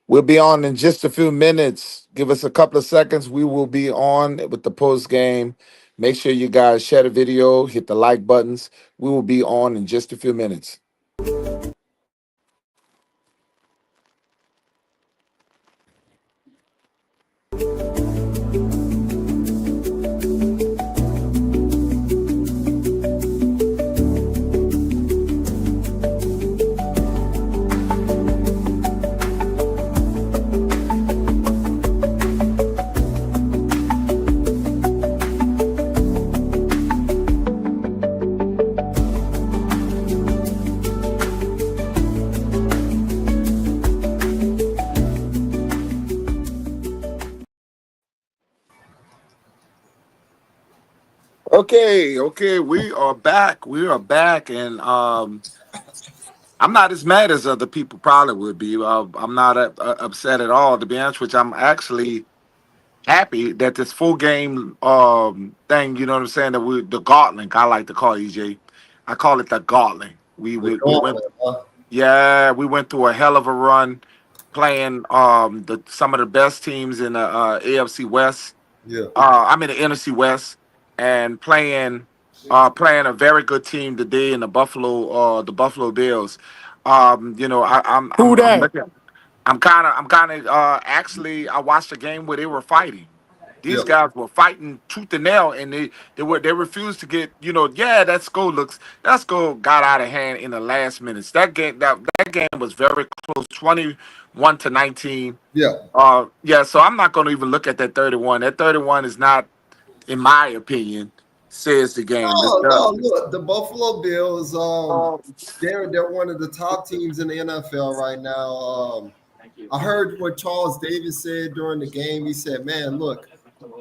We'll be on in just a few minutes. Give us a couple of seconds. We will be on with the post game. Make sure you guys share the video, hit the like buttons. We will be on in just a few minutes. Okay, we are back. We are back, and I'm not as mad as other people probably would be. I'm not upset at all, to be honest with you. I'm actually happy that this full game thing, you know what I'm saying, that the Gauntlet, I like to call it, EJ. I call it the Gauntlet. The We went, gauntlet, huh? yeah, we went through a hell of a run playing some of the best teams in the AFC West. Yeah. I'm in the NFC West, and playing a very good team today in the Buffalo Bills. Who I'm that? looking. I'm kind of actually. I watched a game where they were fighting. Yeah. These guys were fighting tooth and nail, and they refused to get. Yeah, that score got out of hand in the last minutes. That game was very close, 21-19. Yeah. Yeah. So I'm not going to even look at that 31. That 31 is not, in my opinion, says the game. No. Look, the Buffalo Bills. They're one of the top teams in the NFL right now. I heard what Charles Davis said during the game. He said, "Man, look,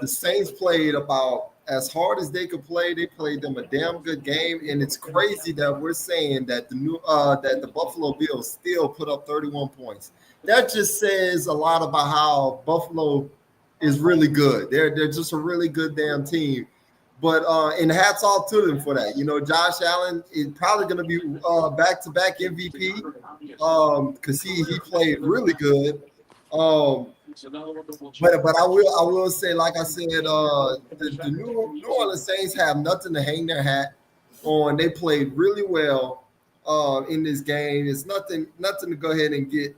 the Saints played about as hard as they could play. They played them a damn good game, and it's crazy that we're saying that the Buffalo Bills still put up 31 points. That just says a lot about how Buffalo is really good. They're just a really good damn team. But and hats off to them for that. Josh Allen is probably going to be back-to-back MVP because he played really good. But I will say, like I said, the New Orleans Saints have nothing to hang their hat on. They played really well in this game. It's nothing to go ahead and get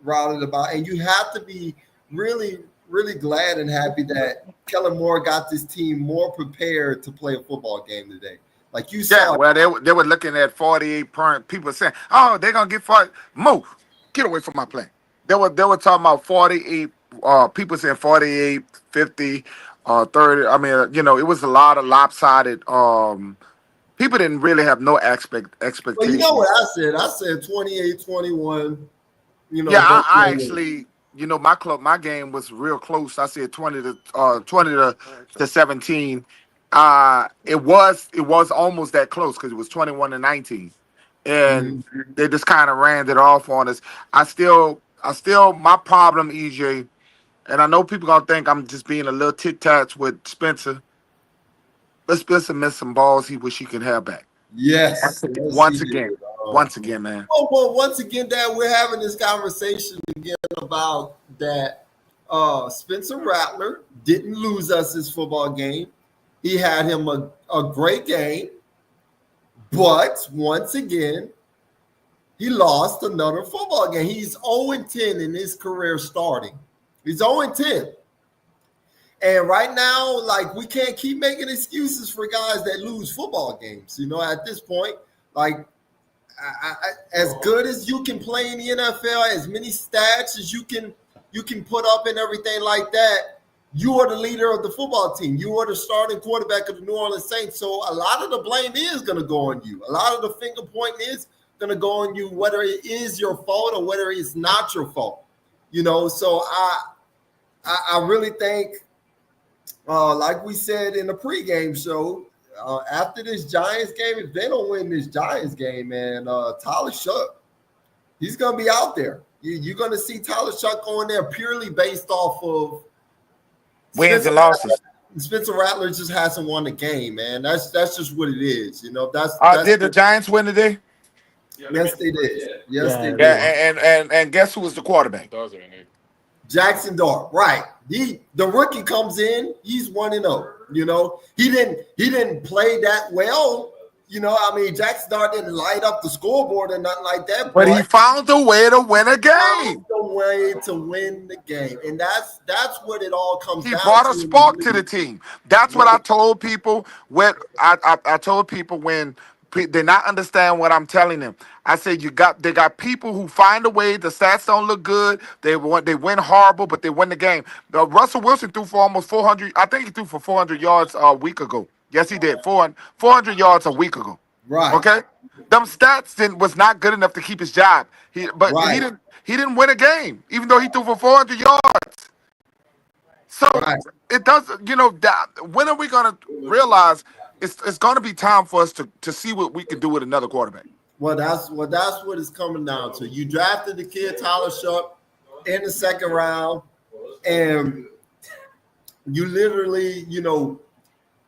routed about. And you have to be really, really glad and happy that Kellen Moore got this team more prepared to play a football game today. Like you saw. Yeah, well, they were looking at 48 point. People saying, "Oh, they're gonna get 40." Move, get away from my plane. They were talking about 48. People saying 48, 50, 30. I mean, it was a lot of lopsided. People didn't really have no expectations. Well, you know what I said? I said 28-21. Yeah, I actually, my game was real close. I said 20 to 17. It was almost that close because it was 21-19, and they just kind of ran it off on us. I still my problem, EJ, and I know people gonna think I'm just being a little tit tats with Spencer. But Spencer missed some balls he wish he could have back. Yes. Once again, man. Oh, well, once again, Dad, we're having this conversation again about that. Spencer Rattler didn't lose us his football game. He had him a great game, but once again, he lost another football game. He's 0-10 in his career starting. He's 0-10. And right now, like, we can't keep making excuses for guys that lose football games. At this point, like, as good as you can play in the NFL, as many stats as you can put up and everything like that, you are the leader of the football team. You are the starting quarterback of the New Orleans Saints. So a lot of the blame is going to go on you. A lot of the finger pointing is going to go on you, whether it is your fault or whether it's not your fault. You know, so I really think, like we said in the pregame show, after this Giants game, if they don't win this Giants game, man, Tyler Shuck, he's going to be out there. You're going to see Tyler Shuck going there purely based off of wins and losses. Spencer Rattler just hasn't won the game, man. That's just what it is. You know, that's did the Giants win today? Yes, they did. Yes, they did. Yeah, and guess who was the quarterback? Jackson Dart, right? The rookie comes in, he's 1-0. You know, he didn't play that well. You know, I mean, Jackson Dart didn't light up the scoreboard or nothing like that. But he found a way to win a game. Found a way to win the game, and that's what it all comes down to. He brought a spark to the team. That's what I told people when I told people when they not understand what I'm telling them. I said they got people who find a way. The stats don't look good. They win horrible, but they win the game. Russell Wilson threw for almost 400. I think he threw for 400 yards a week ago. Yes, he did. 400 yards a week ago. Right. Okay. Them stats was not good enough to keep his job. He didn't win a game, even though he threw for 400 yards. So it does. You know, when are we gonna realize it's gonna be time for us to see what we can do with another quarterback? Well, that's what it's coming down to. You drafted the kid Tyler Shuck in the second round, and you literally, you know,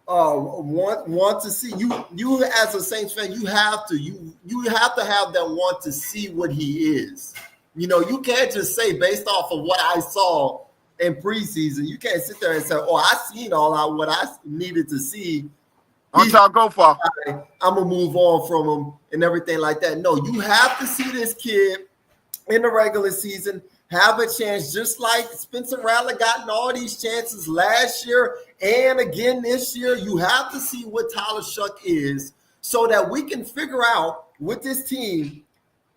want to see you as a Saints fan. You have to have that want to see what he is. You know, you can't just say based off of what I saw in preseason. You can't sit there and say, "Oh, I seen what I needed to see." What y'all go for? I'm gonna move on from him and everything like that. No, you have to see this kid in the regular season have a chance, just like Spencer Rattler got in all these chances last year and again this year. You have to see what Tyler Shuck is so that we can figure out with this team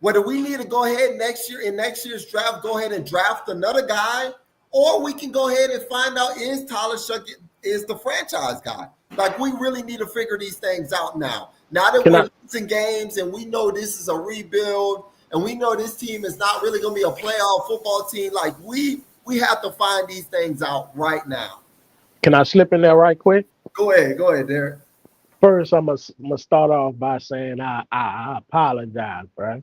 whether we need to go ahead next year's draft, go ahead and draft another guy, or we can go ahead and find out is Tyler Shuck is the franchise guy. Like, we really need to figure these things out now. Now that we're losing games and we know this is a rebuild and we know this team is not really going to be a playoff football team, like we have to find these things out right now. Can I slip in there right quick? Go ahead, Derek. First, I'm gonna start off by saying I apologize, bro.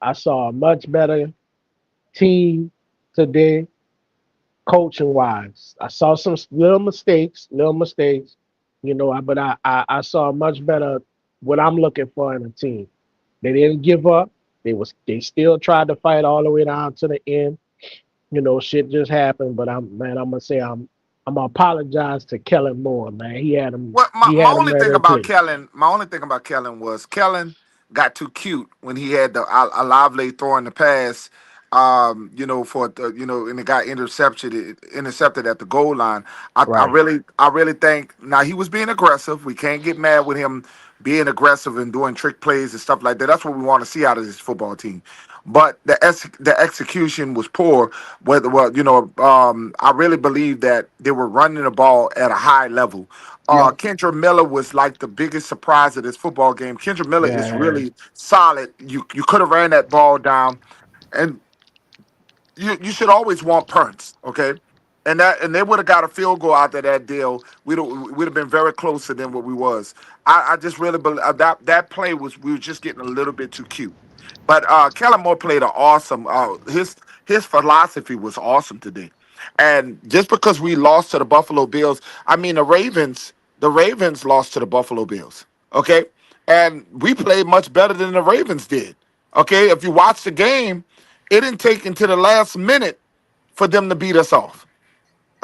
I saw a much better team today, coaching wise. I saw some little mistakes, you know, but I saw much better what I'm looking for in a team. They didn't give up. They still tried to fight all the way down to the end. You know, shit just happened, but I'm gonna say I'm gonna apologize to Kellen Moore, man. He had him. Well, my only thing about Kellen was Kellen got too cute when he had the Olave throwing the pass. You know, and it got intercepted at the goal line. I really think now he was being aggressive. We can't get mad with him being aggressive and doing trick plays and stuff like that. That's what we want to see out of this football team. But the execution was poor. I really believe that they were running the ball at a high level. Kendra Miller was like the biggest surprise of this football game. Kendra Miller is really solid. You could have ran that ball down, and you should always want punts, okay? And they would have got a field goal out of that deal. We'd have been very closer than what we was. I just really believe that play we were just getting a little bit too cute. But Kellen Moore played an awesome. His philosophy was awesome today. And just because we lost to the Buffalo Bills, I mean the Ravens lost to the Buffalo Bills, okay? And we played much better than the Ravens did, okay? If you watch the game, it didn't take until the last minute for them to beat us off.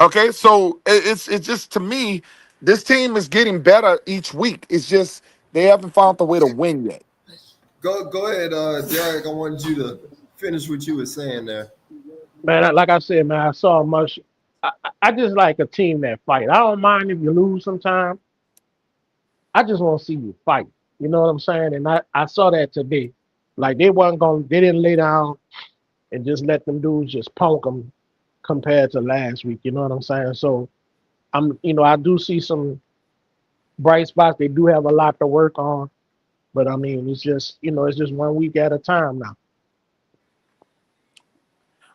Okay, so it's just, to me, this team is getting better each week. It's just they haven't found the way to win yet. Go ahead, Derek. I wanted you to finish what you were saying there. Man, like I said, man, I saw much. I just like a team that fight. I don't mind if you lose sometimes. I just want to see you fight. You know what I'm saying? And I saw that today. Like they didn't lay down and just let them dudes just punk them compared to last week. You know what I'm saying? So I do see some bright spots. They do have a lot to work on. But I mean, it's just it's just 1 week at a time now.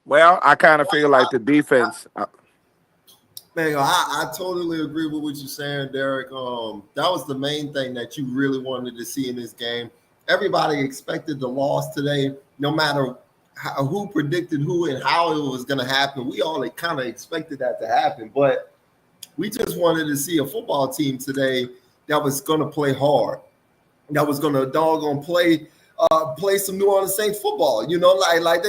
Well, I kind of feel like the defense. Man, I totally agree with what you're saying, Derek. That was the main thing that you really wanted to see in this game. Everybody expected the loss today, no matter who predicted who and how it was going to happen. We all kind of expected that to happen, but we just wanted to see a football team today that was going to play hard, that was going to doggone play some New Orleans Saints football. Like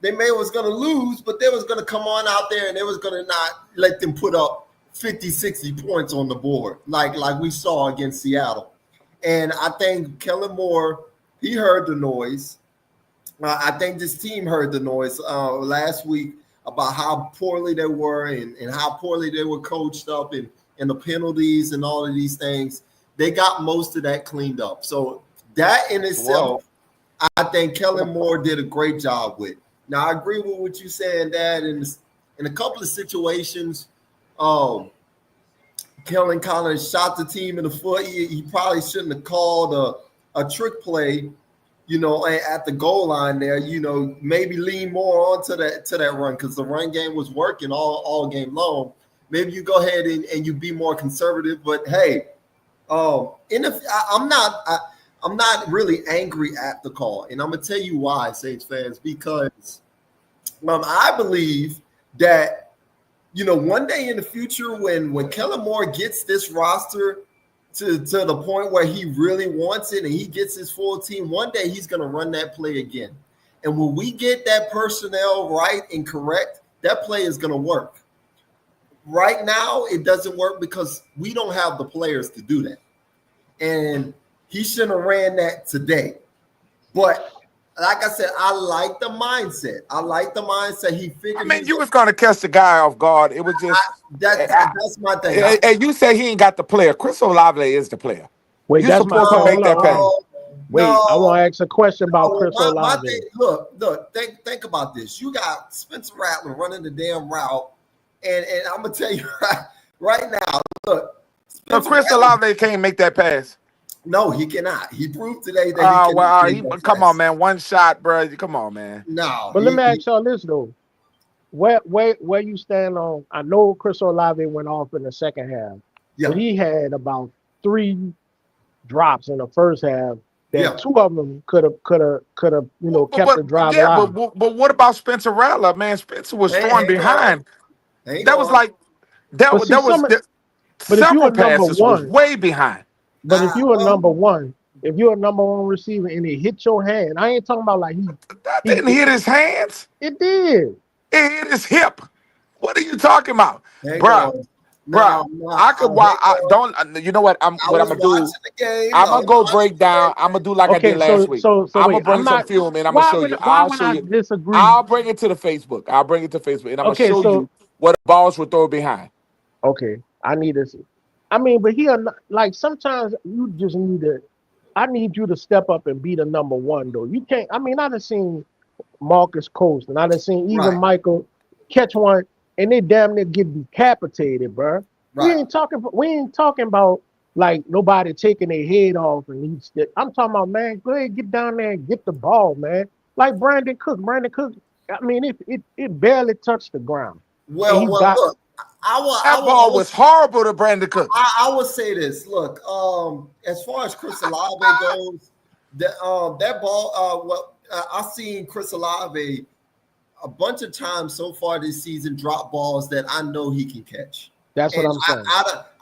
they may was going to lose, but they was going to come on out there and they was going to not let them put up 50, 60 points on the board like we saw against Seattle. And I think Kellen Moore, he heard the noise. I think this team heard the noise last week about how poorly they were and how poorly they were coached up and the penalties and all of these things. They got most of that cleaned up. So that in itself, I think Kellen Moore did a great job with. Now, I agree with what you're saying, Dad. In a couple of situations, Kellen kind of shot the team in the foot. He probably shouldn't have called a trick play, at the goal line there. Maybe lean more onto that run because the run game was working all game long. Maybe you go ahead and you be more conservative. But hey, I'm not really angry at the call, and I'm gonna tell you why, Saints fans, because I believe that one day in the future when Kellen Moore gets this roster to the point where he really wants it and he gets his full team, one day he's gonna run that play again. And when we get that personnel right and correct, that play is gonna work. Right now, it doesn't work because we don't have the players to do that. And he shouldn't have ran that today. But like I said, I like the mindset. He figured. I mean, you was going to catch the guy off guard. It was just that's my thing. And you say he ain't got the player. Chris Olave is the player. Wait, You're supposed to make that pass. Wait, I want to ask a question about Chris Olave. My thing, look. Think about this. You got Spencer Rattler running the damn route, and I'm gonna tell you right now. Look, So Chris Olave can't make that pass. No, he cannot. He proved today that he can. Come on, man. One shot, bro. Come on, man. No. But let me ask y'all this though. Where you stand on? I know Chris Olave went off in the second half, but he had about 3 drops in the first half. That 2 of them could have kept the drive alive. But what about Spencer Rattler, man? Spencer was throwing behind. That was like several passes was way behind. But if you're a number one receiver and it hit your hand, I ain't talking about like that didn't hit his hands. It did. It hit his hip. What are you talking about, bro? I could watch. You know what? I'm gonna do. I'm gonna go break down. I'm gonna do like I did last week. I'm gonna bring some film and I'm gonna show you. I'll show you. Disagree? I'll bring it to the Facebook. And I'm gonna show you what the balls were thrown behind. Okay, I need to see. I mean, but like sometimes you just need to. I need you to step up and be the number one, though. You can't. I mean, I done seen Marcus Coast and I done seen even Michael catch one and they damn near get decapitated, bro. Right. We ain't talking about like nobody taking their head off and I'm talking about, man, go ahead, get down there and get the ball, man. Like Brandon Cook. I mean, it barely touched the ground. Well, look. That ball was horrible to Brandon Cook. I would say this. Look, as far as Chris Olave goes, that ball. I've seen Chris Olave a bunch of times so far this season drop balls that I know he can catch. That's what I'm saying.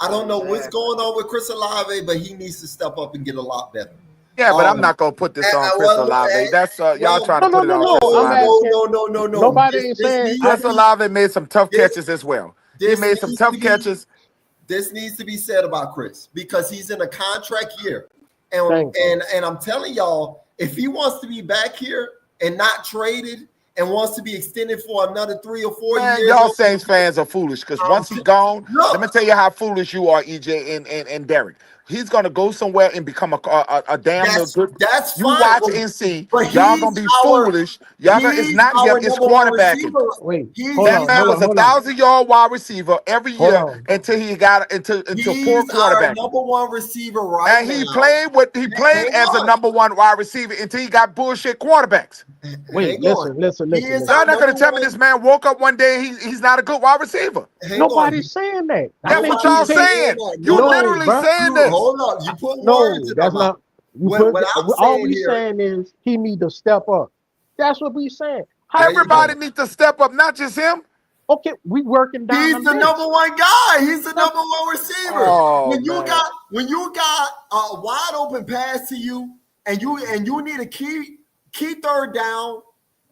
I don't know what's going on with Chris Olave, but he needs to step up and get a lot better. Yeah, but I'm not gonna put this on Chris Olave. That's y'all trying to put it on Chris Olave. No. Nobody ain't saying Chris Olave made some tough catches as well. He made some tough catches. This needs to be said about Chris because he's in a contract year, and I'm telling y'all, if he wants to be back here and not traded and wants to be extended for another 3 or 4 years, y'all Saints fans are foolish because once he's gone, let me tell you how foolish you are, EJ and Derek. He's gonna go somewhere and become a damn good. That's You fine. watch and see. But Y'all gonna be foolish. Y'all gonna. It's he's not him. our It's number one quarterbacking. receiver. Wait, He's hold That on, man hold was on, a hold on. 1,000-yard wide receiver every Hold year on. until he got into poor He's our quarterback. number one receiver right And now. he played Hang as a on. number one wide receiver until he got bullshit quarterbacks. Wait, Hang listen, on. listen, He listen, is listen. Y'all our not gonna number tell me one. this man woke up one day and he's not a good wide receiver. Hang Nobody's on. saying that. I That's think what you y'all take. saying. that. You No, literally bruh. saying this. Hold up. You put No, words in that's my not. mouth. You What put, I'm all saying we here, saying is he need to step up. That's what we saying. There you Everybody go. needs to step up, not just him. Okay, we working down He's the list. number one guy. He's the number one receiver. Oh, when you man. got a wide open pass to you, and you need a key third down,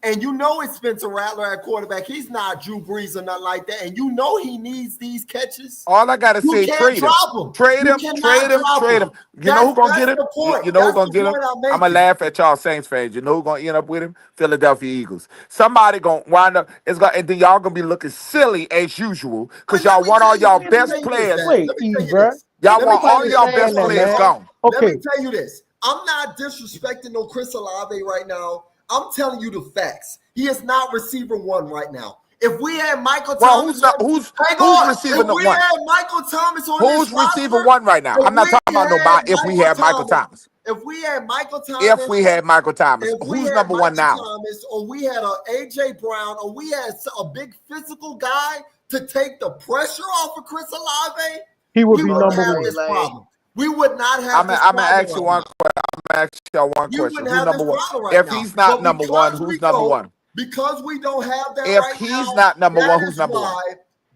and you know it's Spencer Rattler at quarterback. He's not Drew Brees or nothing like that, and you know he needs these catches. All I gotta You say, can't trade him. drop him. Trade You him, cannot trade him, drop trade him. him. You know who gonna get That's him? the point. You know who That's gonna the get him? point I'm I'm gonna making. laugh at y'all Saints fans. You know who gonna end up with him? Philadelphia Eagles. Somebody gonna wind up. And then y'all gonna be looking silly as usual because But let y'all me want tell all you- y'all let me best tell you this, players. Dad. Wait, Let me tell you bruh. this. Y'all Let me want tell all you y'all this. best Hold on, players y'all. gone. Let me Okay, tell you this. I'm not disrespecting no Chris Olave right now. I'm telling you the facts. He is not receiver one right now. If we had Michael Well, Thomas, who's hang on. receiving the If we one? had Michael Thomas on Who's this receiver roster, one right now? I'm not talking about nobody. If we had Michael Thomas, if we had Michael if Thomas, we had Michael Thomas, if we who's had number one Michael now? Thomas, or we had a AJ Brown, or we had a big physical guy to take the pressure off of Chris Olave, he would we be wouldn't number have one. this problem. We would not have I'm this gonna problem ask you right one now. question. I'm gonna ask y'all one We question. wouldn't Who's have this number one? problem right If now. he's not But number one, because who's number one? because we don't have that If right he's now, not number one, that who's is number one? why.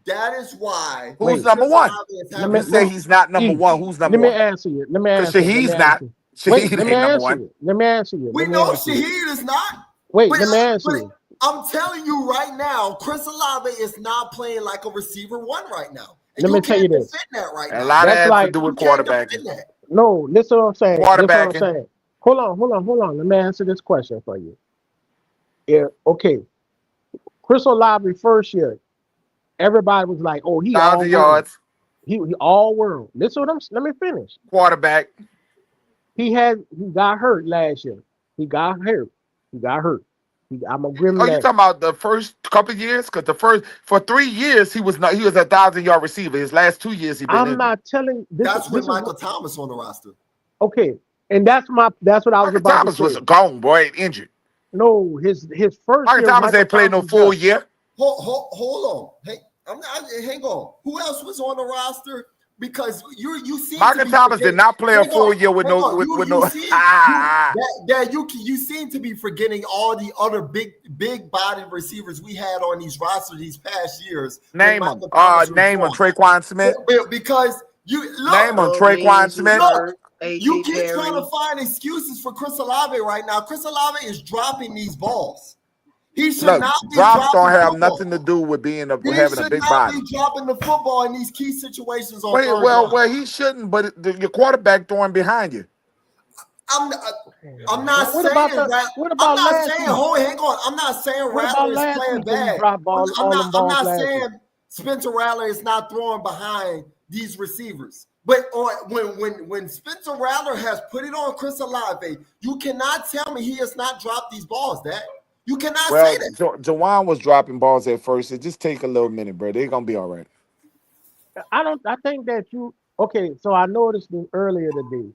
That is why. Who's Wait, number Chris one? Olave is let having me You this say let, he's not number E, one. Who's number let me one? answer you. Let me Because answer you. Let me Shahid's not. answer you. Wait, Shaheed let me ain't number answer one. you. Let me answer you. We Let me know answer you. Shaheed is not. Wait, But, let me answer but you. I'm telling you right now, Chris Olave is not playing like a receiver one right now. And Let you me tell you can't this. defend that right And a now. lot of That's that has to like do You with can't quarterbacking. defend that. no. Listen what I'm saying. Listen what I'm Quarterbacking. saying. Hold on. Let me answer this question for you. Yeah, okay. Chris Olave first year, everybody was like, "Oh, he all 1,000 world. yards. He all world." Listen what I'm. Let me finish. Quarterback. He got hurt last year. He got hurt. I'm gonna give him Oh, you that. talking about the first couple of years? Because for 3 years he was not. He was a 1,000-yard receiver. His last 2 years he been I'm injured. not telling this. That's with This is Michael Thomas on the roster. okay, and that's what I was Michael about Thomas to was say. gone, boy, injured. No, his first Michael year, Thomas Michael ain't played no Thomas full was year. Hold on. Hey, hang on. Who else was on the roster? Because you seem Michael to be Thomas did forgetting. not play a Hang full on, year with hang no on. with You no. seem you seem to be forgetting all the other big body receivers we had on these rosters these past years. Name him. Name him. Traquan Smith. Because you Name him. look, Traquan Smith. you keep trying to find excuses for Chris Olave right now. Chris Olave is dropping these balls. He should Look, not be drops don't dropping have football. nothing to do with being He having a should big not body. be dropping the football in these key situations on Wait, third well, down. he shouldn't. But your quarterback throwing behind you. I'm not What saying about Rat. what I'm about not last saying. week? Hang on. I'm not saying What about Rattler is last playing week when he bad. dropped I'm all them balls not last saying week? Spencer Rattler is not throwing behind these receivers. But when Spencer Rattler has put it on Chris Olave, you cannot tell me he has not dropped these balls, Dad. You cannot Well, say that. Jawan was dropping balls at first. It just take a little minute, bro. They're gonna be all right. I think that you okay. So I noticed earlier today,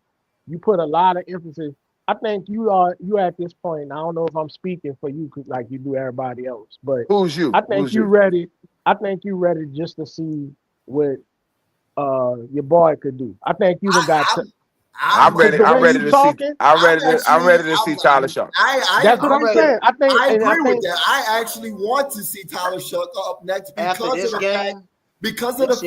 you put a lot of emphasis. I think you at this point. I don't know if I'm speaking for you like you do everybody else, but Who's you? I think Who's you you? ready. I think you ready just to see what your boy could do. I think you done got. I'm ready. The I'm way ready you to see. talking, I'm ready to see Tyler Shuck. that's what I'm saying. I think, I and I agree with think that. I actually want to see Tyler Shuck up next After because this of the game,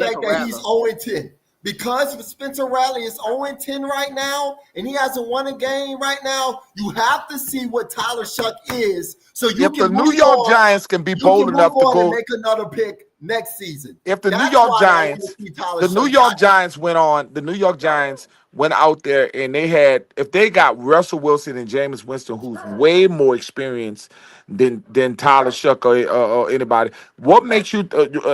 fact that he's 0-10. Because Spencer Rattler is 0-10 right now, and he hasn't won a game right now, you have to see what Tyler Shuck is, so you If can the move New York on. Giants can be You can bold move enough to on and go, make another pick next season. if the New That's York why I want to Giants, see Tyler the Shuck. New York Giants went on. The New York Giants went out there and they had, if they got Russell Wilson and Jameis Winston, who's way more experienced than Tyler Shuck or anybody, what makes you?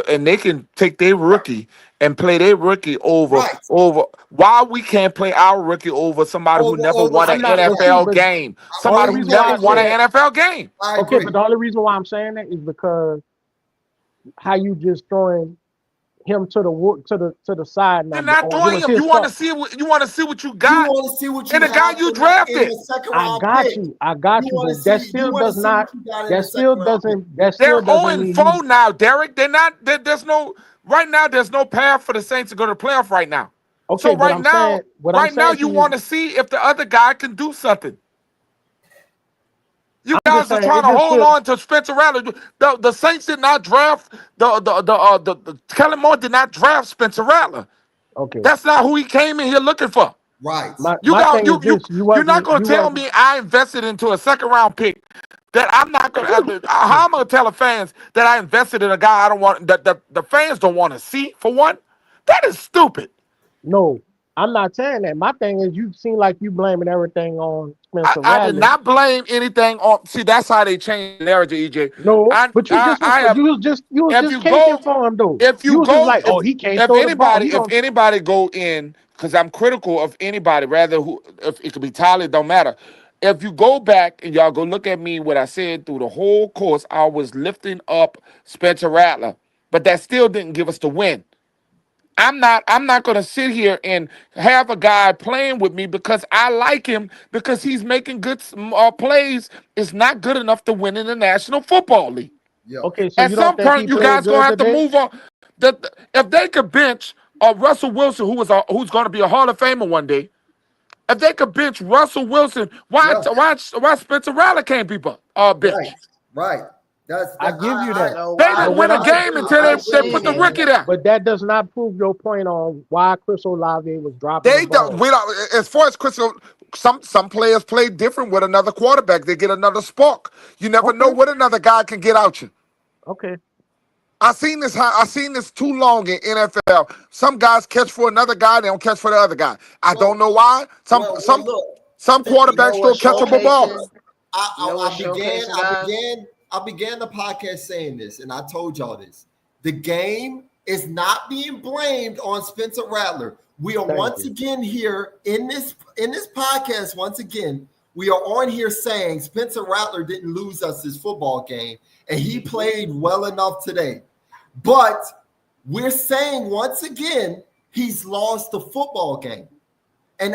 And they can take their rookie and play their rookie over Right. over. Why we can't play our rookie over somebody who never won an I'm not- NFL but game? only Somebody who reason why I never won say an NFL game. I Okay, agree. but the only reason why I'm saying that is because how you just throwing him to the side now. You're not or throwing was him. his You want to start. see what you want to see what you You got want to see what you and the guy have you in drafted. the second I round got pick. you. I got you. wanna But that see- still you wanna does see not. what you got in That the still second round pick. doesn't. That They're still doesn't 0 mean and 4 you. now, Derek. They're not. There's no right now. There's no path for the Saints to go to the playoff right now. Okay, So but I'm saying what I'm right now, saying you to want you. to see if the other guy can do something. You I'm just guys are saying trying it to just hold feels. on to Spencer Rattler. The Saints did not draft the Kellen Moore did not draft Spencer Rattler. Okay. That's not who he came in here looking for. Right. You My got thing is this. you're not gonna tell me I invested into a second round pick that I'm not gonna how am I gonna tell the fans that I invested in a guy I don't want that the fans don't want to see for one? That is stupid. No, I'm not saying that. My thing is you seem like you blaming everything on Spencer I did Rattler. not blame anything on. See, that's how they changed the narrative, EJ. No, but you just was I have. you was just If you caking go, for him though. if You you was just go, like, oh, he can't if throw the ball. He don't. anybody go in, because I'm critical of anybody, rather who, if it could be Tyler, it don't matter. If you go back and y'all go look at me, what I said through the whole course, I was lifting up Spencer Rattler, but that still didn't give us the win. I'm not going to sit here and have a guy playing with me because I like him because he's making good plays. It's not good enough to win in the National Football League. Yeah. Okay, so At you don't some think he point, you played guys gonna good have to today? move on. If they could bench Russell Wilson, who's going to be a Hall of Famer one day, if they could bench Russell Wilson, why Spencer Rattler can't be bench? Right. Right. I give you that. know They why? didn't But what win a I'm game until I'm they put the saying rookie there. but that does not prove your point on why Chris Olave was dropping the They don't. ball. We don't. As far as Crystal, some players play different with another quarterback. They get another spark. You never know Okay, what another guy can get out you. okay. I seen this too long in NFL. Some guys catch for another guy, they don't catch for the other guy. I don't know why. Look. Some you know quarterbacks throw what catchable showcasing. balls. You know what showcasing, guys? I began the podcast saying this, and I told y'all this. The game is not being blamed on Spencer Rattler. We are once again here in this podcast. Once again, we are on here saying Spencer Rattler didn't lose us his football game, and he played well enough today. But we're saying once again he's lost the football game. And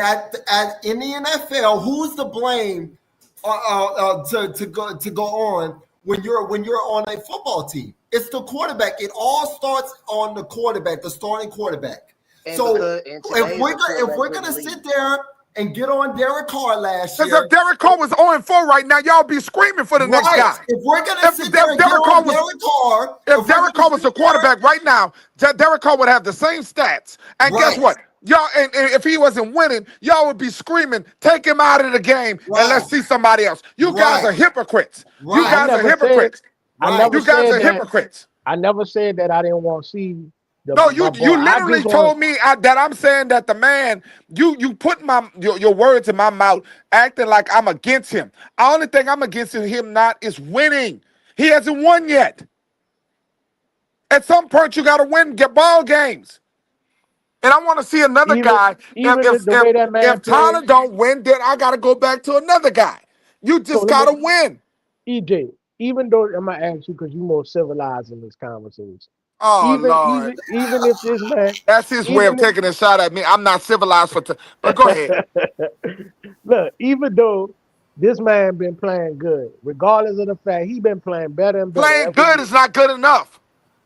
in the NFL, who's to blame to go on when you're on a football team? It's the quarterback. It all starts on the quarterback, the starting quarterback. And So if we're gonna sit there and get on Derek Carr last Because year, if Derek Carr was 0-4 right now, y'all be screaming for the next guy. if we're gonna sit there and Derek get Carr on Derek Carr, if Derek Carr was the quarterback right now, Derek Carr would have the same stats. And guess Right. what? Y'all, and if he wasn't winning, y'all would be screaming, take him out of the game and let's see somebody else. You guys are hypocrites. You Right. guys I are never hypocrites. I never You guys said are that. hypocrites. I never said that I didn't want to see the No, my you boy. I literally just told want me that I'm saying that the man, you put your words in my mouth, acting like I'm against him. The only thing I'm against him not is winning. He hasn't won yet. At some point, you got to win, get ball games. And I want to see another guy. even the way that man If Tyler played. don't win, then I got to go back to another guy. You So just got to win. EJ, even though I'm gonna ask you because you're more civilized in this conversation. Oh, Lord. Even if this man, That's his way of even if, taking a shot at me. I'm not civilized but go ahead. look, even though this man been playing good, regardless of the fact he been playing better and better. Playing good is not good enough.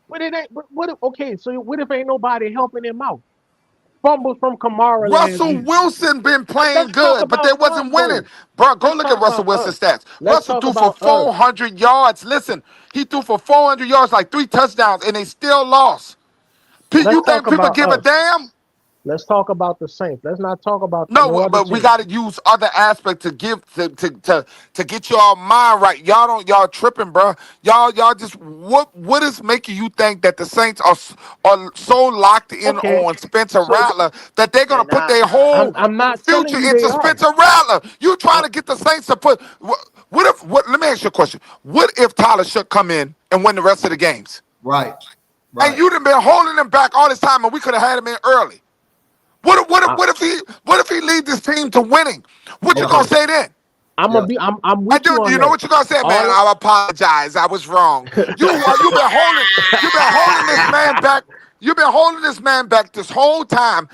But it ain't. But what? Okay, so what if ain't nobody helping him out? Fumbles from Kamara last Russell week. Wilson been playing Let's talk good, but they about us, wasn't winning. though. Bro, go Let's look talk at Russell about Wilson's us. stats. Let's Russell talk threw for about us. 400 yards. Listen, he threw for 400 yards, like 3 touchdowns, and they still lost. You Let's think talk people about give a us. damn? Let's talk about the Saints. Let's not talk about no No, other but we team. got to use other aspects to give to get y'all mind right. Y'all tripping, bro. Y'all just what is making you think that the Saints are so locked in Okay. on Spencer So Rattler that they're gonna They're put their not. whole I'm not telling future you they into are. Spencer Rattler? You trying Uh, to get the Saints to put what if? Let me ask you a question. What if Tyler Shook come in and win the rest of the games? right. And you'd have been holding him back all this time, and we could have had him in early. What if he lead this team to winning? What you gonna say then? I'm with you on You that. know what you gonna say, man? I apologize. I was wrong. You've been holding this man back. You've been holding this man back this whole time.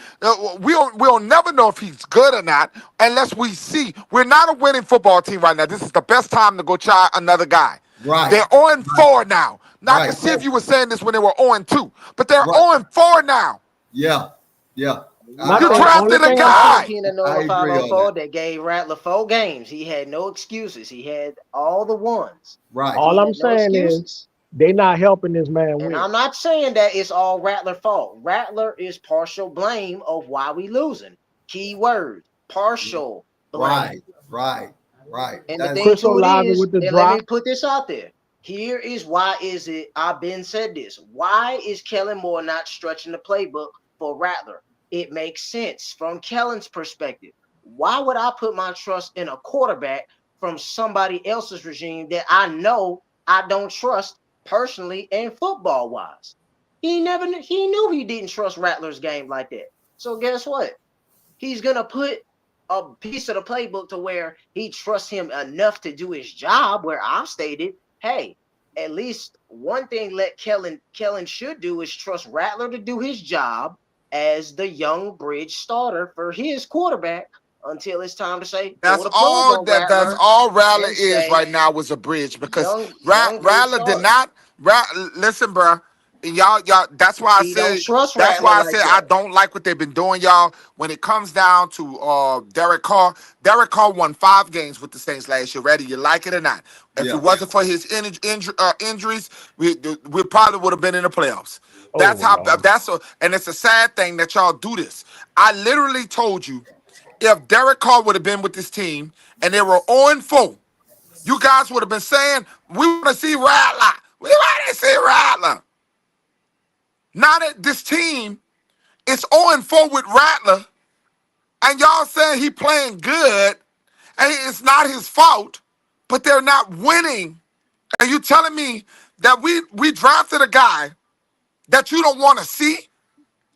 We'll never know if he's good or not unless we see. We're not a winning football team right now. This is the best time to go try another guy. Right. They're 0-4 now. Now I can see if you were saying this when they were 0-2, but they're 0-4 now. Yeah. You drafted a guy. They gave Rattler 4 games. He had no excuses. He had all the ones. Right. All I'm saying is they not helping this man win. And I'm not saying that it's all Rattler's fault. Rattler is partial blame of why we losing. Key word, partial blame. Right. And the thing to it is, and let me put this out there. Here is why is it, I've been said this. Why is Kellen Moore not stretching the playbook for Rattler? It makes sense from Kellen's perspective. Why would I put my trust in a quarterback from somebody else's regime that I know I don't trust personally and football wise? He knew he didn't trust Rattler's game like that. So guess what? He's gonna put a piece of the playbook to where he trusts him enough to do his job, where I've stated, hey, at least one thing Kellen should do is trust Rattler to do his job as the young bridge starter for his quarterback until it's time to say that's all Rattler is right now was a bridge, because Rattler did not listen, bro. Y'all, that's why I said I don't like what they've been doing, y'all. When it comes down to Derek Carr won 5 games with the Saints last year. Whether you like it or not, if it wasn't for his injuries, we probably would have been in the playoffs. And it's a sad thing that y'all do this. I literally told you, if Derek Carr would have been with this team and they were 0-4, you guys would have been saying, we want to see Rattler. We want to see Rattler. Now that this team is 0-4 with Rattler, and y'all saying he playing good, and it's not his fault, but they're not winning, and you telling me that we drafted a guy that you don't want to see,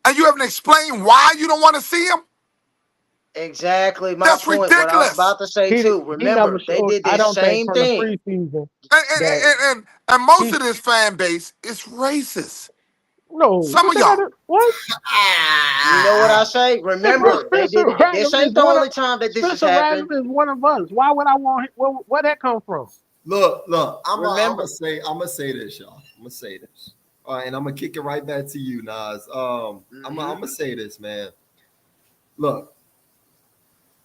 and you haven't explained why you don't want to see him? Exactly. That's point. ridiculous. What I was about to say too. Remember, they did the same thing. And most of this fan base is racist. No, some of y'all. What? You know what I say? Remember, they did it. This ain't the only time that this has happened. Spencer Rattler is one of us. Why would I want him? Where that come from? Look. I'm gonna say this, y'all. I'm gonna say this. All right, and I'm gonna kick it right back to you, Nas. I'm gonna say this, man. Look,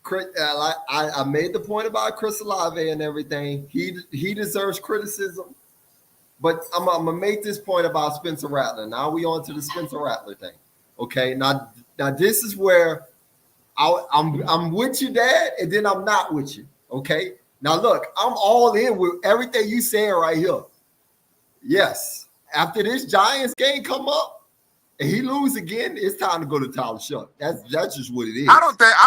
I made the point about Chris Olave and everything. He deserves criticism, but I'm gonna make this point about Spencer Rattler. Now we on to the Spencer Rattler thing. Okay, now this is where I'm with you, Dad, and then I'm not with you. Okay, now look, I'm all in with everything you saying right here. Yes. After this Giants game come up and he lose again, it's time to go to Tyler Shuck. That's just what it is. I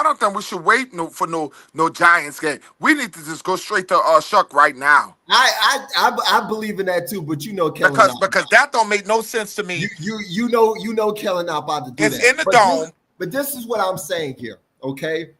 don't think we should wait for no Giants game. We need to just go straight to Shuck right now. I believe in that too, but you know, Kellen, because that don't make no sense to me. You know, Kellen not about to do it's that. It's in the dome. But this is what I'm saying here. Okay.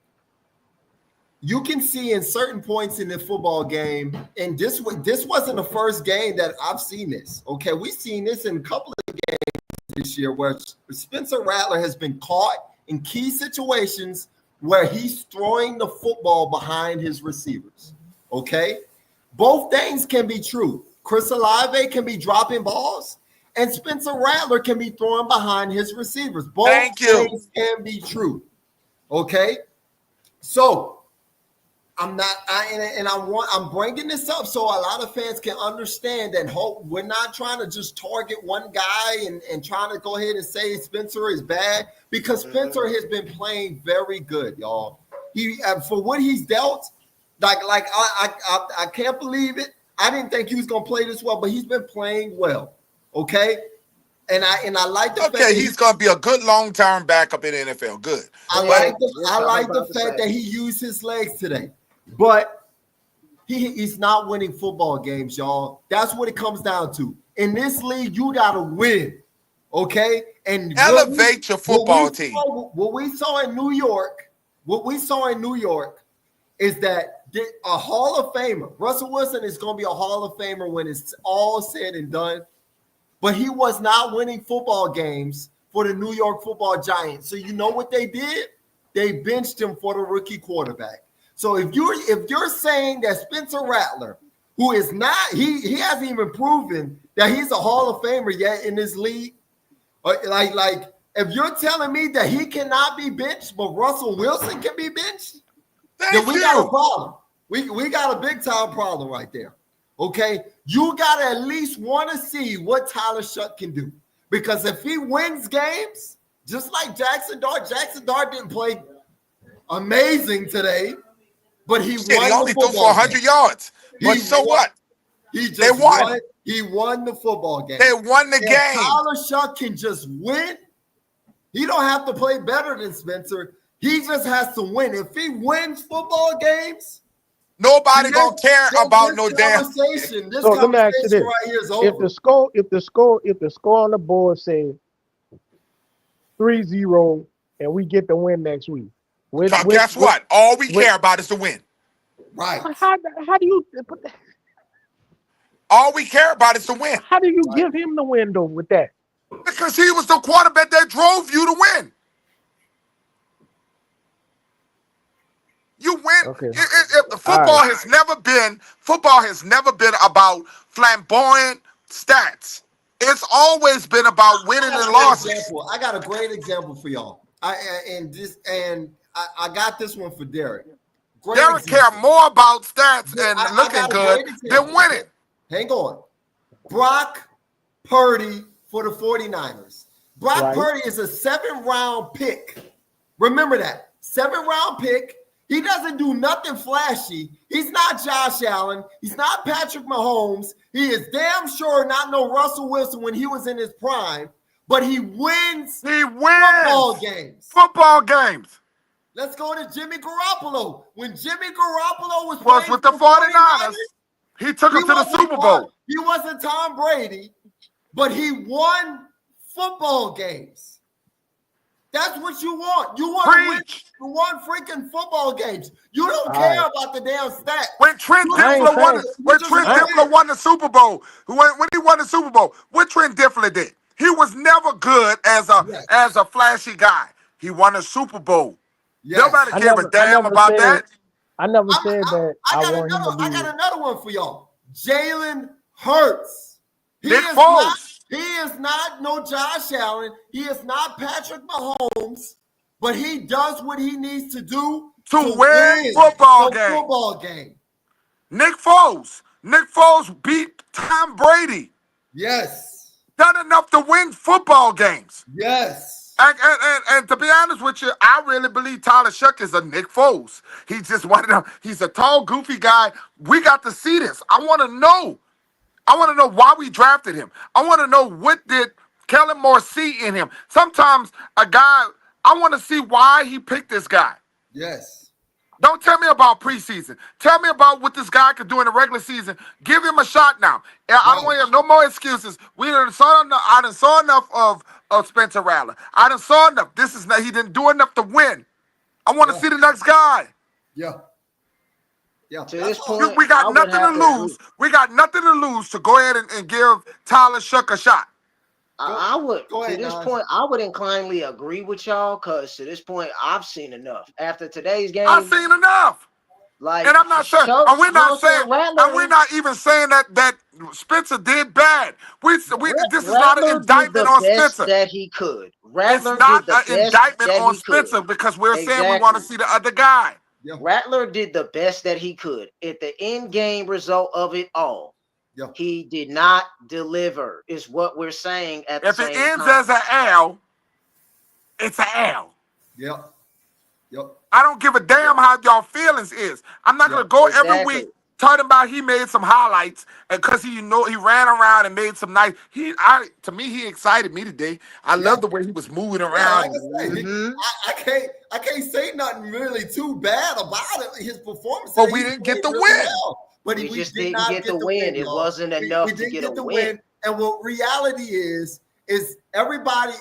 You can see in certain points in the football game, and this wasn't the first game that I've seen this. Okay, we've seen this in a couple of games this year where Spencer Rattler has been caught in key situations where he's throwing the football behind his receivers. Okay, both things can be true. Chris Olave can be dropping balls, and Spencer Rattler can be throwing behind his receivers. Both things can be true. Okay, so. I'm bringing this up so a lot of fans can understand that we're not trying to just target one guy and trying to go ahead and say Spencer is bad, because Spencer has been playing very good, y'all. He for what he's dealt, I can't believe it. I didn't think he was gonna play this well, but he's been playing well. Okay. And I like the fact that he's gonna be a good long-term backup in the NFL. Good. I like the fact that he used his legs today. But he's not winning football games, y'all. That's what it comes down to. In this league, you got to win. Okay, and elevate your football team. What we saw in New York is that a Hall of Famer, Russell Wilson, is going to be a Hall of Famer when it's all said and done. But he was not winning football games for the New York Football Giants. So you know what they did? They benched him for the rookie quarterback. So if you're saying that Spencer Rattler, who is not, he hasn't even proven that he's a Hall of Famer yet in this league. Like if you're telling me that he cannot be benched, but Russell Wilson can be benched, then we got a problem. We got a big time problem right there. Okay, you got to at least want to see what Tyler Shuck can do, because if he wins games, just like Jackson Dart didn't play amazing today, but he won. He only threw for 100 yards. But so what? They won. He won the football game. They won the game. Tyler Shuck can just win. He don't have to play better than Spencer. He just has to win. If he wins football games, nobody gonna care about no damn. This conversation right here is over. If the score on the board say 3-0 and we get the win next week, guess what? All we care about is the win. Right. How do you put that? All we care about is the win. How do you give him the win though with that? Because he was the quarterback that drove you to win. You win. Okay. Football has never been about flamboyant stats. It's always been about winning and losses. I got a great example for y'all. I got this one for Derek. Derek care more about stats and looking good than winning. Hang on. Brock Purdy for the 49ers. Brock Purdy is a 7th-round pick. Remember that. 7th-round pick. He doesn't do nothing flashy. He's not Josh Allen. He's not Patrick Mahomes. He is damn sure not no Russell Wilson when he was in his prime. But he wins football games. Let's go to Jimmy Garoppolo. When Jimmy Garoppolo was with the 49ers, he took him to the Super Bowl. He wasn't Tom Brady, but he won football games. That's what you want. You want to win. You want freaking football games. You don't care about the damn stats. When Trent Dilfer won the Super Bowl, when he won the Super Bowl, what Trent Dilfer did? He was never good as a flashy guy. He won a Super Bowl. Yes. Nobody gave a damn about that. I never said that. I got another one for y'all. Jalen Hurts. He is not no Josh Allen. He is not Patrick Mahomes, but he does what he needs to do to win football game. Nick Foles beat Tom Brady. Yes. Done enough to win football games. Yes. And to be honest with you, I really believe Tyler Shuck is a Nick Foles. He's just one of them. He's a tall, goofy guy. We got to see this. I want to know why we drafted him. I want to know what did Kellen Moore see in him. Sometimes a guy, I want to see why he picked this guy. Yes. Don't tell me about preseason. Tell me about what this guy could do in the regular season. Give him a shot now. I don't want to have no more excuses. I done saw enough of Spencer Rattler. I done saw enough. He didn't do enough to win. I want to see the next guy. Yeah. To this point, we got nothing to lose. We got nothing to lose to go ahead and give Tyler Shuck a shot. I would I would inclinely agree with y'all, because to this point, I've seen enough. After today's game, I've seen enough. And I'm not saying, we're not even saying that Spencer did bad. This is not an indictment on Spencer. That he could. It's not an indictment on Spencer because we're saying we want to see the other guy. Yeah. Rattler did the best that he could. At the end game result of it all, he did not deliver, is what we're saying at the same time. If it ends as an L, it's an L. Yep. I don't give a damn how y'all feelings is. I'm not going to go every week talking about he made some highlights and because he ran around and made some nice. To me, he excited me today. I love the way he was moving around. I can't say nothing really too bad about it. His performance. But we didn't get the win. But we just didn't get the win. It wasn't enough to get a win. And what reality is is everybody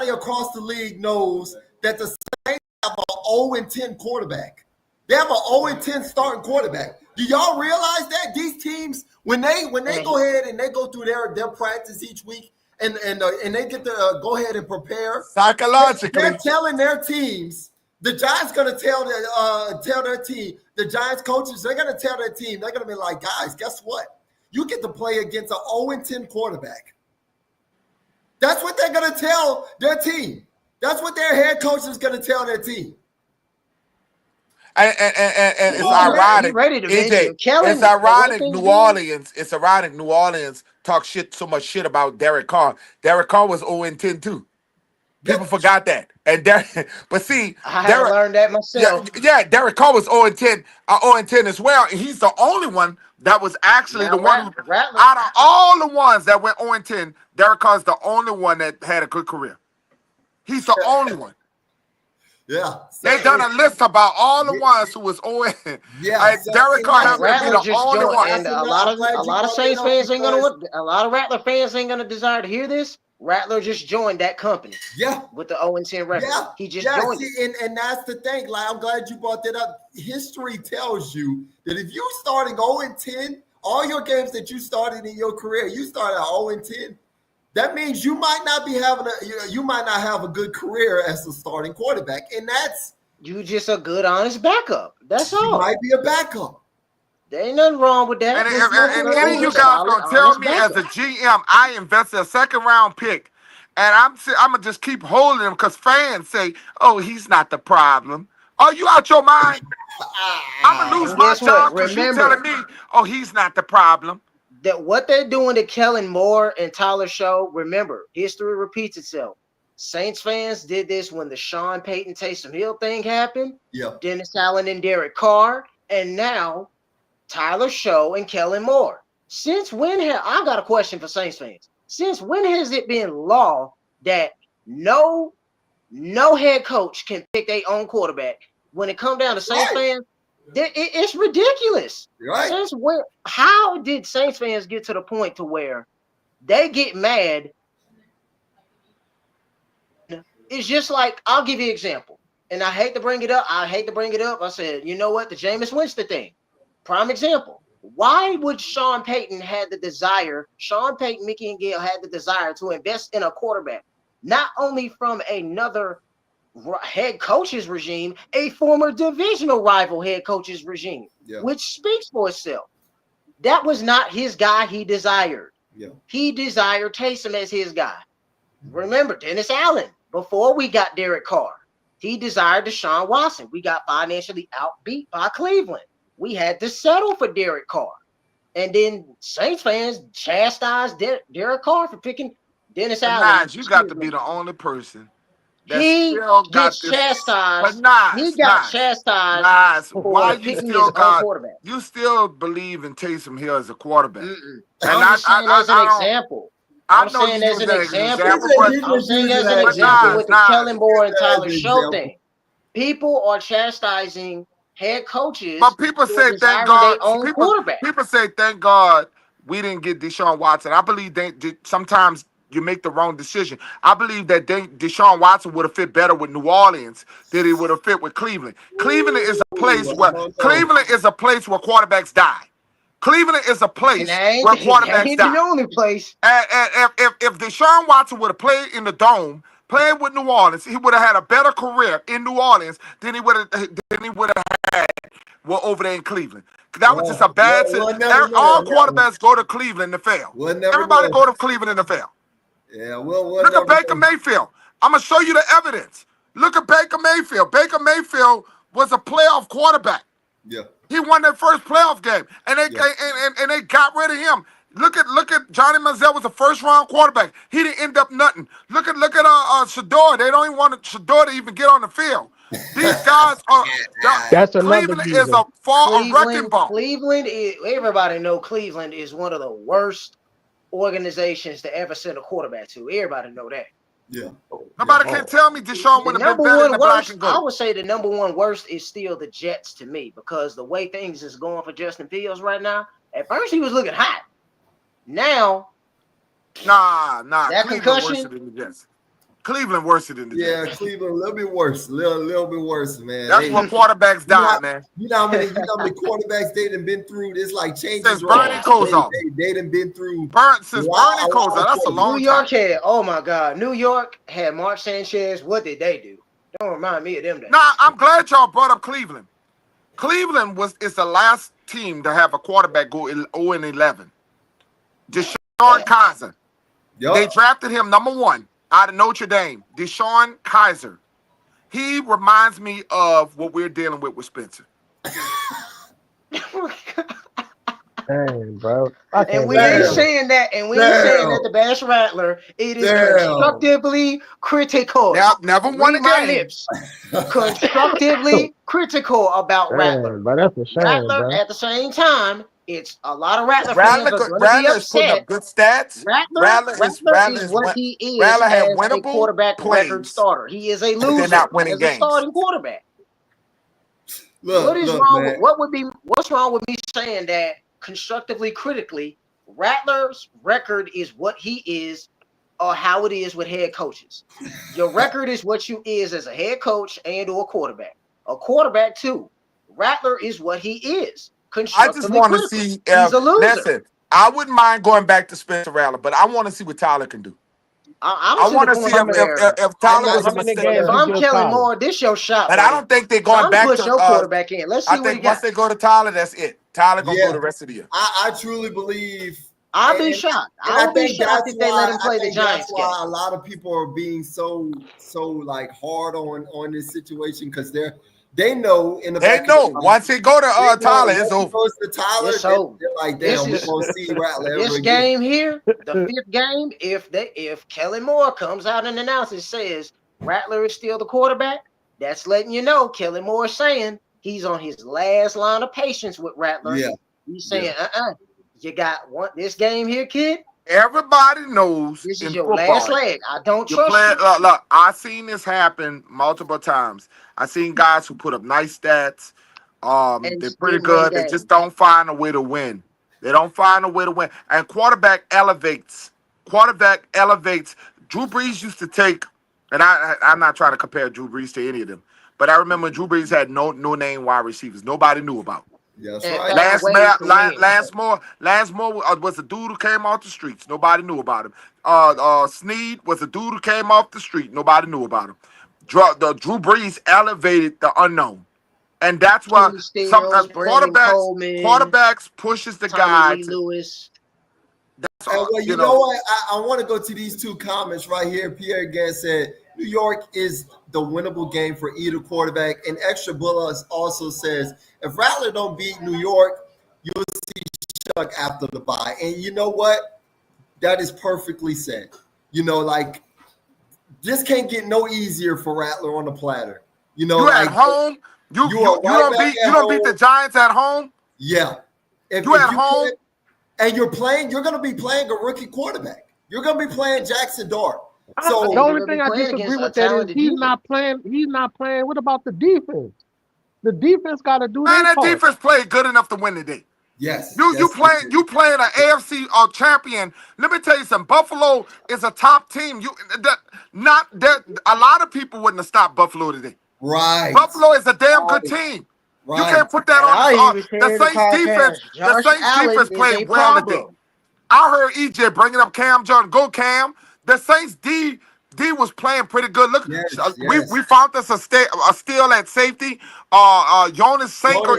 across the league knows that the Saints have an 0-10 quarterback. They have an 0-10 starting quarterback. Do y'all realize that these teams, when they go ahead and they go through their practice each week and they get to go ahead and prepare psychologically, they're telling their teams. The Giants gonna tell their team. The Giants coaches, they're gonna tell their team. They're gonna be like, guys, guess what? You get to play against an 0-10 quarterback. That's what they're gonna tell their team. That's what their head coach is gonna tell their team. And it's ironic. AJ, it's ironic. New Orleans. It's ironic. New Orleans talk so much shit about Derek Carr. Derek Carr was 0-10 too. People forgot that. And but see, I learned that myself. Yeah, Derek Carr was 0-10, 0-10 as well. And he's the only one that was actually the one out of all the ones that went 0-10. Derek Carr's the only one that had a good career. He's the only one. Yeah. They done a list about all the ones who was 0-10. Yeah. Derek Carr has to be the only one. And a lot of Saints fans ain't gonna a lot of Rattler fans ain't gonna desire to hear this. Rattler just joined that company. Yeah. With the 0-10 record. Yeah. He just joined it. And that's the thing. Like, I'm glad you brought that up. History tells you that if you starting 0-10, all your games that you started in your career, you started at 0-10. That means you might not have a good career as a starting quarterback. And that's you just a good, honest backup. That's all. You might be a backup. There ain't nothing wrong with that. And any of you guys gonna tell me as a GM, I invested a second round pick, and I'm gonna just keep holding him because fans say, "Oh, he's not the problem." Are you out your mind? I'm gonna lose my job because you're telling me, "Oh, he's not the problem." That what they're doing to Kellen Moore and Tyler Show. Remember, history repeats itself. Saints fans did this when the Sean Payton Taysom Hill thing happened. Yep. Dennis Allen and Derek Carr, and now Tyler Show and Kellen Moore. Since when I got a question for Saints fans. Since when has it been law that no head coach can pick their own quarterback? When it comes down to Saints fans, it's ridiculous. Right. Since when? How did Saints fans get to the point to where they get mad? It's just like, I'll give you an example. And I hate to bring it up. I said, you know what? The Jameis Winston thing. Prime example. Why would Sean Payton, Mickey and Gail had the desire to invest in a quarterback, not only from another head coach's regime, a former divisional rival head coach's regime, which speaks for itself. That was not his guy he desired. Yeah. He desired Taysom as his guy. Remember, Dennis Allen, before we got Derek Carr, he desired Deshaun Watson. We got financially outbeat by Cleveland. We had to settle for Derek Carr. And then Saints fans chastised Derek Carr for picking Dennis Allen. You got to be the only person that he still got gets chastised. He got chastised. Why you still quarterback? You still believe in Taysom Hill as a quarterback? And I'm saying as an example. I'm saying as an example with the Kellen Moore and Tyler Show thing. People are chastising head coaches, but people say thank God. People say thank God we didn't get Deshaun Watson. I believe sometimes you make the wrong decision. I believe that Deshaun Watson would have fit better with New Orleans than he would have fit with Cleveland. Cleveland is a place where quarterbacks die. Cleveland is a place where quarterbacks die. The only place. And if Deshaun Watson would have played in the Dome, playing with New Orleans, he would have had a better career in New Orleans than he would have had over there in Cleveland. That was just a bad decision. All quarterbacks go to Cleveland to fail. Everybody go to Cleveland to fail. Yeah, look at Baker Mayfield. I'm gonna show you the evidence. Look at Baker Mayfield. Baker Mayfield was a playoff quarterback. Yeah, he won their first playoff game, and they got rid of him. Look at Johnny Manziel was a first round quarterback. He didn't end up nothing. Look at Shador. They don't even want Shador to even get on the field. These guys are. Cleveland is a wrecking ball. Cleveland is. Everybody know Cleveland is one of the worst organizations to ever send a quarterback to. Everybody know that. Yeah. Nobody can tell me Deshaun would have been better than the black and gold. I would say the number one worst is still the Jets to me, because the way things is going for Justin Fields right now. At first he was looking hot. Now Nah. That Cleveland concussion? worse than the Jets. Cleveland worse than the Yeah, Jets. Cleveland a little bit worse, little bit worse, man. That's when quarterbacks die, man. You know how many quarterbacks they done been through? It's like changes. Since Bernie Kosar. They done been through. Since Bernie Kosar. That's a long time. New York had, oh my God, New York had Mark Sanchez. What did they do? Don't remind me of them days. Nah, I'm glad y'all brought up Cleveland. Cleveland is the last team to have a quarterback go 0-11. Deshaun Kaiser. Yep. They drafted him number 1 out of Notre Dame. Deshaun Kaiser. He reminds me of what we're dealing with Spencer. Dang, bro. And we ain't saying that. And we ain't saying that the Bash Rattler. It is constructively critical. Never won a game. Lips. Constructively critical about Rattler. But that's a shame, Rattler, bro. at the same time, it's a lot of Rattler fans are going to be is putting upset. up good stats. Rattler is what he is Rattler had as winnable a quarterback record starter. He is a loser. They're not winning as games. A starting quarterback. What's wrong with me saying that constructively, critically, Rattler's record is what he is, or how it is with head coaches. Your record is what you is as a head coach and or quarterback. A quarterback too. Rattler is what he is. I just want to see. He's a loser. Listen, I wouldn't mind going back to Spencer Rattler, but I want to see what Tyler can do. I want to see if Tyler was a mistake. If I'm Kellen Moore, this your shot. But I don't think they're going back to your quarterback in. Let's see I think once they go to Tyler, that's it. Tyler gonna go the rest of the year. I truly believe. I'll be shocked. I would be shocked if they let him play the Giants game. That's why a lot of people are being so like hard on this situation because they know in the back once he go to Tyler, it's over. Goes to Tyler, they're like, damn, we're gonna see Rattler. This game here, the 5th game, if Kellen Moore comes out and announces says Rattler is still the quarterback, that's letting you know Kellen Moore is saying he's on his last line of patience with Rattler. Yeah. He's saying, you got this game here, kid. Everybody knows this is your last leg. I don't trust you. Look, I've seen this happen multiple times. I've seen guys who put up nice stats. They're pretty good. They just don't find a way to win. They don't find a way to win. And quarterback elevates. Drew Brees used to take, and I'm not trying to compare Drew Brees to any of them, but I remember Drew Brees had no name wide receivers. Nobody knew about. Yes, right. Lance Moore was a dude who came off the streets. Nobody knew about him. Snead was a dude who came off the street. Nobody knew about him. Drew Brees elevated the unknown. And that's why sometimes quarterbacks pushes the guy. Lewis. That's all, well, you know what? I want to go to these 2 comments right here. Pierre again said, New York is the winnable game for either quarterback. And Extra Bullets also says, if Rattler don't beat New York, you'll see Chuck after the bye. And you know what? That is perfectly said. Like, this can't get no easier for Rattler on the platter. You at home? You don't beat the Giants at home? Yeah. If you at home? And you're going to be playing a rookie quarterback. You're going to be playing Jackson Dart. So the only thing I disagree with that is he's not playing. What about the defense? The defense got to do that. Man, that defense played good enough to win today. Yes. You playing an AFC champion. Let me tell you something. Buffalo is a top team. A lot of people wouldn't have stopped Buffalo today. Right. Buffalo is a damn good team. Right. You can't put that on the Saints defense. The Saints defense played well today. I heard EJ bringing up Cam Jordan. Go Cam. The Saints D was playing pretty good. Look, we found us a steal at safety. Jonas Sanker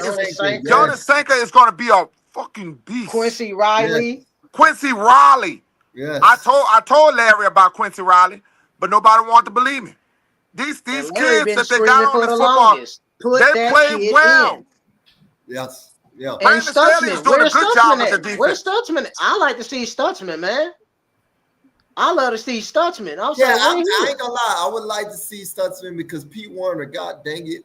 is going to be a fucking beast. Quincy Riley. Yeah. I told Larry about Quincy Riley, but nobody wanted to believe me. These kids that they got on this football, they played well. Yes. Yeah. And Stutzman, where's Stutzman? Where's Stutzman? I like to see Stutzman, man. I love to see Stutzman. I ain't gonna lie. I would like to see Stutzman because Pete Werner, God dang it.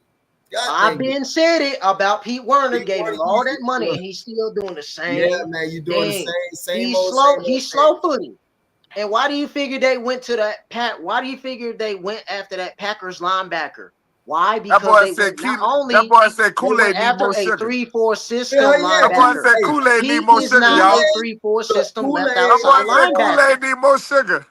I've been said it about Pete Werner. Gave him all that money, and he's still doing the same. Yeah, man, you doing the same. He's slow footing. And why do you figure they went to that Why do you figure they went after that Packers linebacker Why? Because that boy said Kool-Aid need more sugar. 3-4 system That boy said Kool-Aid need more sugar, y'all. A 3-4 system left That outside boy said linebacker. Kool-Aid need more sugar.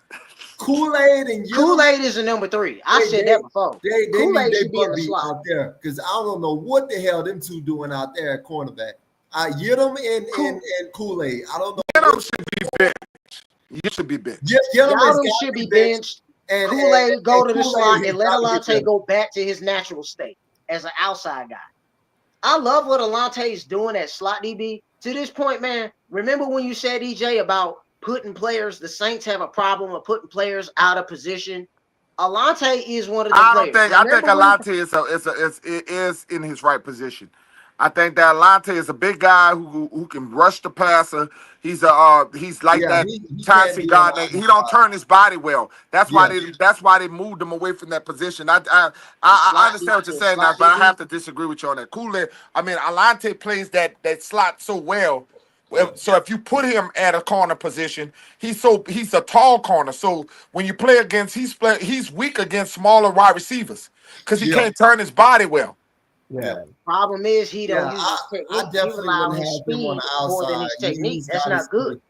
Kool-Aid is a number 3. I said that before. Kool-Aid should be in the slot out there because I don't know what the hell them two doing out there at cornerback. Yidam and Kool-Aid. I don't know. Yidam should be benched. You should be benched. Yidam should be benched. And Kool-Aid go to the slot and let Alante go back to his natural state as an outside guy. I love what Alante is doing at slot DB. To this point, man, remember when you said, EJ, about putting players, the Saints have a problem of putting players out of position. Alante is one of the players. I think Alante is in his right position. I think that Alante is a big guy who can rush the passer. He's like that Tyson Gardner. He don't turn his body well. That's why they moved him away from that position. I understand what you're saying now, but I have to disagree with you on that. Kool-Aid, Alante plays that slot so well. So if you put him at a corner position, he's a tall corner. So when you play against, he's weak against smaller wide receivers because he can't turn his body well. Yeah. Problem is he don't use his technique. I definitely wouldn't have him on the outside more than his technique. That's not good.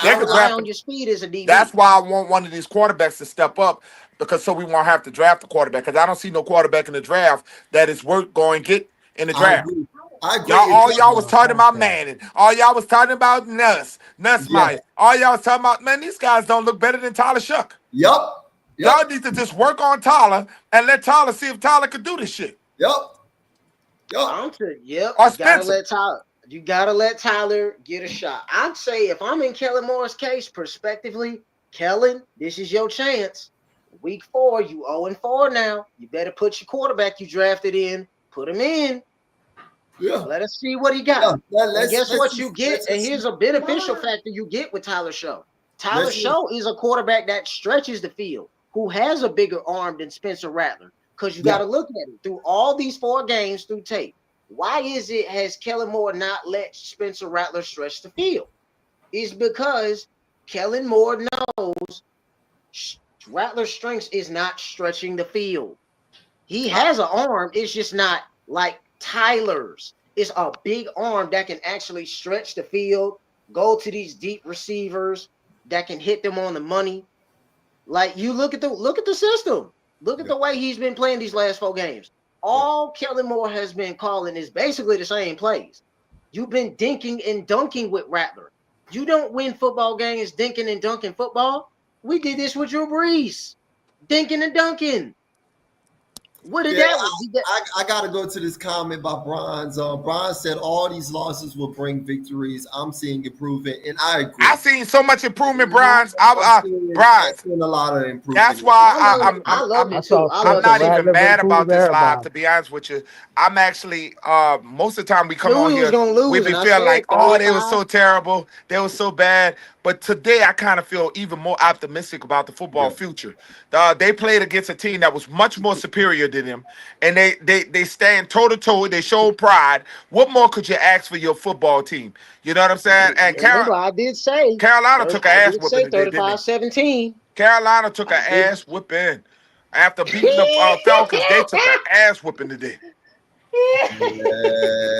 Yeah, rely on your speed as a DB. That's why I want one of these quarterbacks to step up because so we won't have to draft a quarterback because I don't see no quarterback in the draft that is worth going get in the draft. I agree. Y'all was talking about Manning. All y'all was talking about Nussmeier. All y'all was talking about, man, these guys don't look better than Tyler Shuck. Yup. Y'all need to just work on Tyler and let Tyler see if Tyler could do this shit. Yep. You gotta let Tyler get a shot. I'd say if I'm in Kellen Moore's case, prospectively, Kellen, this is your chance. Week 4, you 0-4 now. You better put your quarterback you drafted in, put him in. Yeah. Let us see what he got. And guess what you get? And here's a beneficial factor you get with Tyler Show. Tyler Show is a quarterback that stretches the field, who has a bigger arm than Spencer Rattler. Because you got to look at it through all these 4 games through tape. Why has Kellen Moore not let Spencer Rattler stretch the field? It's because Kellen Moore knows Rattler's strengths is not stretching the field. He has an arm. It's just not like Tyler's. It's a big arm that can actually stretch the field, go to these deep receivers that can hit them on the money. Like you look at the system. Look at the way he's been playing these last 4 games. All Kellen Moore has been calling is basically the same plays. You've been dinking and dunking with Rattler. You don't win football games dinking and dunking football. We did this with Drew Brees. Dinking and dunking. What did I got to go to this comment by Bronze. Bronze said all these losses will bring victories. I'm seeing improvement, and I agree. I've seen so much improvement, Bronze. I've seen a lot of improvement. That's why I'm not even mad about this live, to be honest with you. I'm actually, most of the time we come on here, we be feeling like, oh, they were so terrible. They were so bad. But today I kind of feel even more optimistic about the football future. They played against a team that was much more superior than them, and they stand toe-to-toe. They show pride. What more could you ask for your football team? You know what I'm saying? And I did say Carolina took an ass whooping today, 35-17. Carolina took an ass whooping. After beating the Falcons, they took an ass whooping today.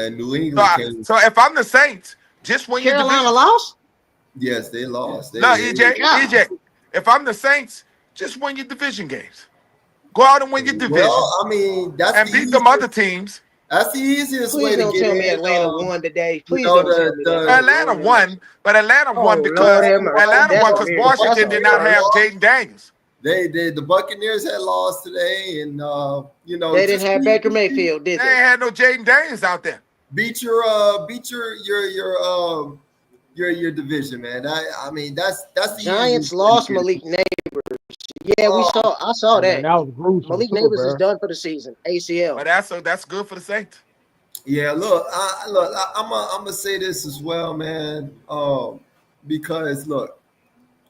New England. So if I'm the Saints, just when Carolina lost? Yes, they lost. EJ, if I'm the Saints, just win your division games. Go out and win your division. Well, I mean, that's beat them other teams. That's the easiest way to get in. Please don't tell me Atlanta won today. Please don't tell me that. Atlanta won, but Atlanta won because Washington did not have Jaden Daniels. The Buccaneers had lost today, and they didn't have Baker Mayfield, did they? They ain't had no Jaden Daniels out there. Beat your division, man. I mean, that's the Giants lost Malik Neighbors. Yeah, I saw that. That was gruesome. Malik Neighbors is done for the season. ACL. But that's good for the Saints. Yeah, look, I'm gonna say this as well, man. Because look,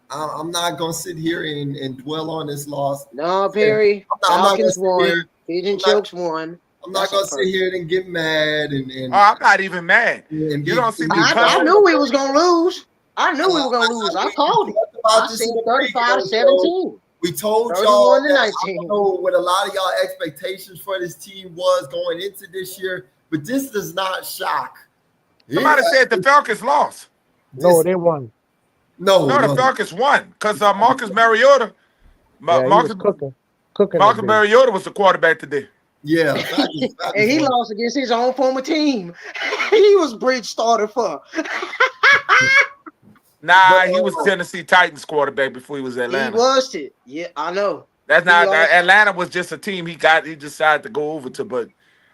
I'm not gonna sit here and dwell on this loss. No, Perry. Falcons won. Pigeon Chokes won. I'm not gonna sit here and get mad and I'm not even mad. You don't see me. I knew we was gonna lose. I knew we were gonna lose. I called it. I said 35-17. We told y'all that I don't know what a lot of y'all expectations for this team was going into this year, but this does not shock. Somebody said the Falcons lost. No, they won. No, the Falcons won because Marcus Mariota. Marcus Mariota was the quarterback today. Yeah, and he lost against his own former team. He was bridge starter for. Nah, he was Tennessee Titans quarterback before he was Atlanta. He was it. Yeah, I know. That's not Atlanta was just a team he decided to go over to, but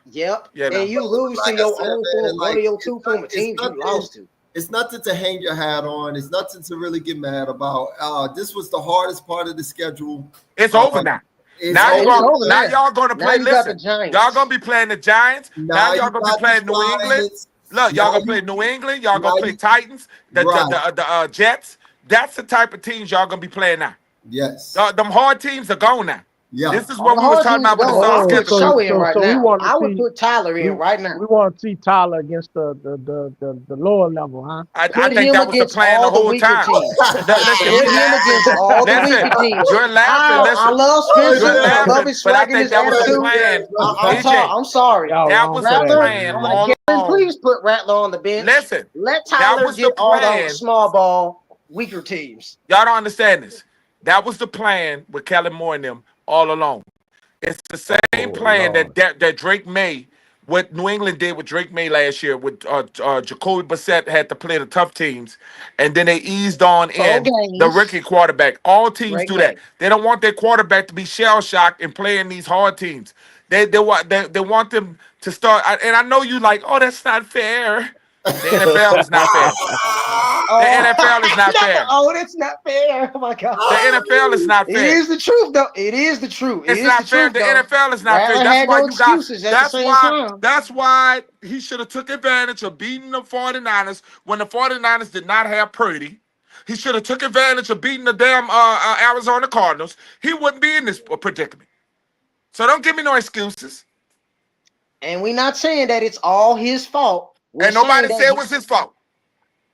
yep. Yeah, and you lose to your own one of your two former teams you lost to. It's nothing to hang your hat on. It's nothing to really get mad about. This was the hardest part of the schedule. It's over now. Now y'all going to play. Listen, y'all going to be playing the Giants. Now y'all going to be playing New England. Look, y'all going to play New England. Y'all going to play Titans, the Jets. That's the type of teams y'all going to be playing now. Yes. Them hard teams are gone now. Yeah. This is what we were talking about with the soft schedule. I would put Tyler in right now. We want to see Tyler against the lower level, huh? I think that was the plan the whole time. You're laughing. I love Spencer. I love his swag and his attitude. I'm sorry. That was the plan. Please put Rattler on the bench. Listen, let Tyler get all those small ball, weaker teams. Y'all don't understand this. That was the plan with Kellen Moore and them all along. It's the same plan that Drake May, what New England did with Drake May last year, with Jacoby Brissett had to play the tough teams, and then they eased on in the rookie quarterback. All teams do that. They don't want their quarterback to be shell-shocked and playing these hard teams. They want them to start. And I know you like, oh, that's not fair. The NFL is not fair. The NFL is not fair. Oh, that's not fair. Oh my God. The NFL is not fair. It is the truth, though. It is the truth. It's not fair. The NFL is not fair. That's why you got. That's why he should have took advantage of beating the 49ers when the 49ers did not have Purdy. He should have took advantage of beating the damn Arizona Cardinals. He wouldn't be in this predicament. So don't give me no excuses. And we're not saying that it's all his fault. And nobody said it was his fault.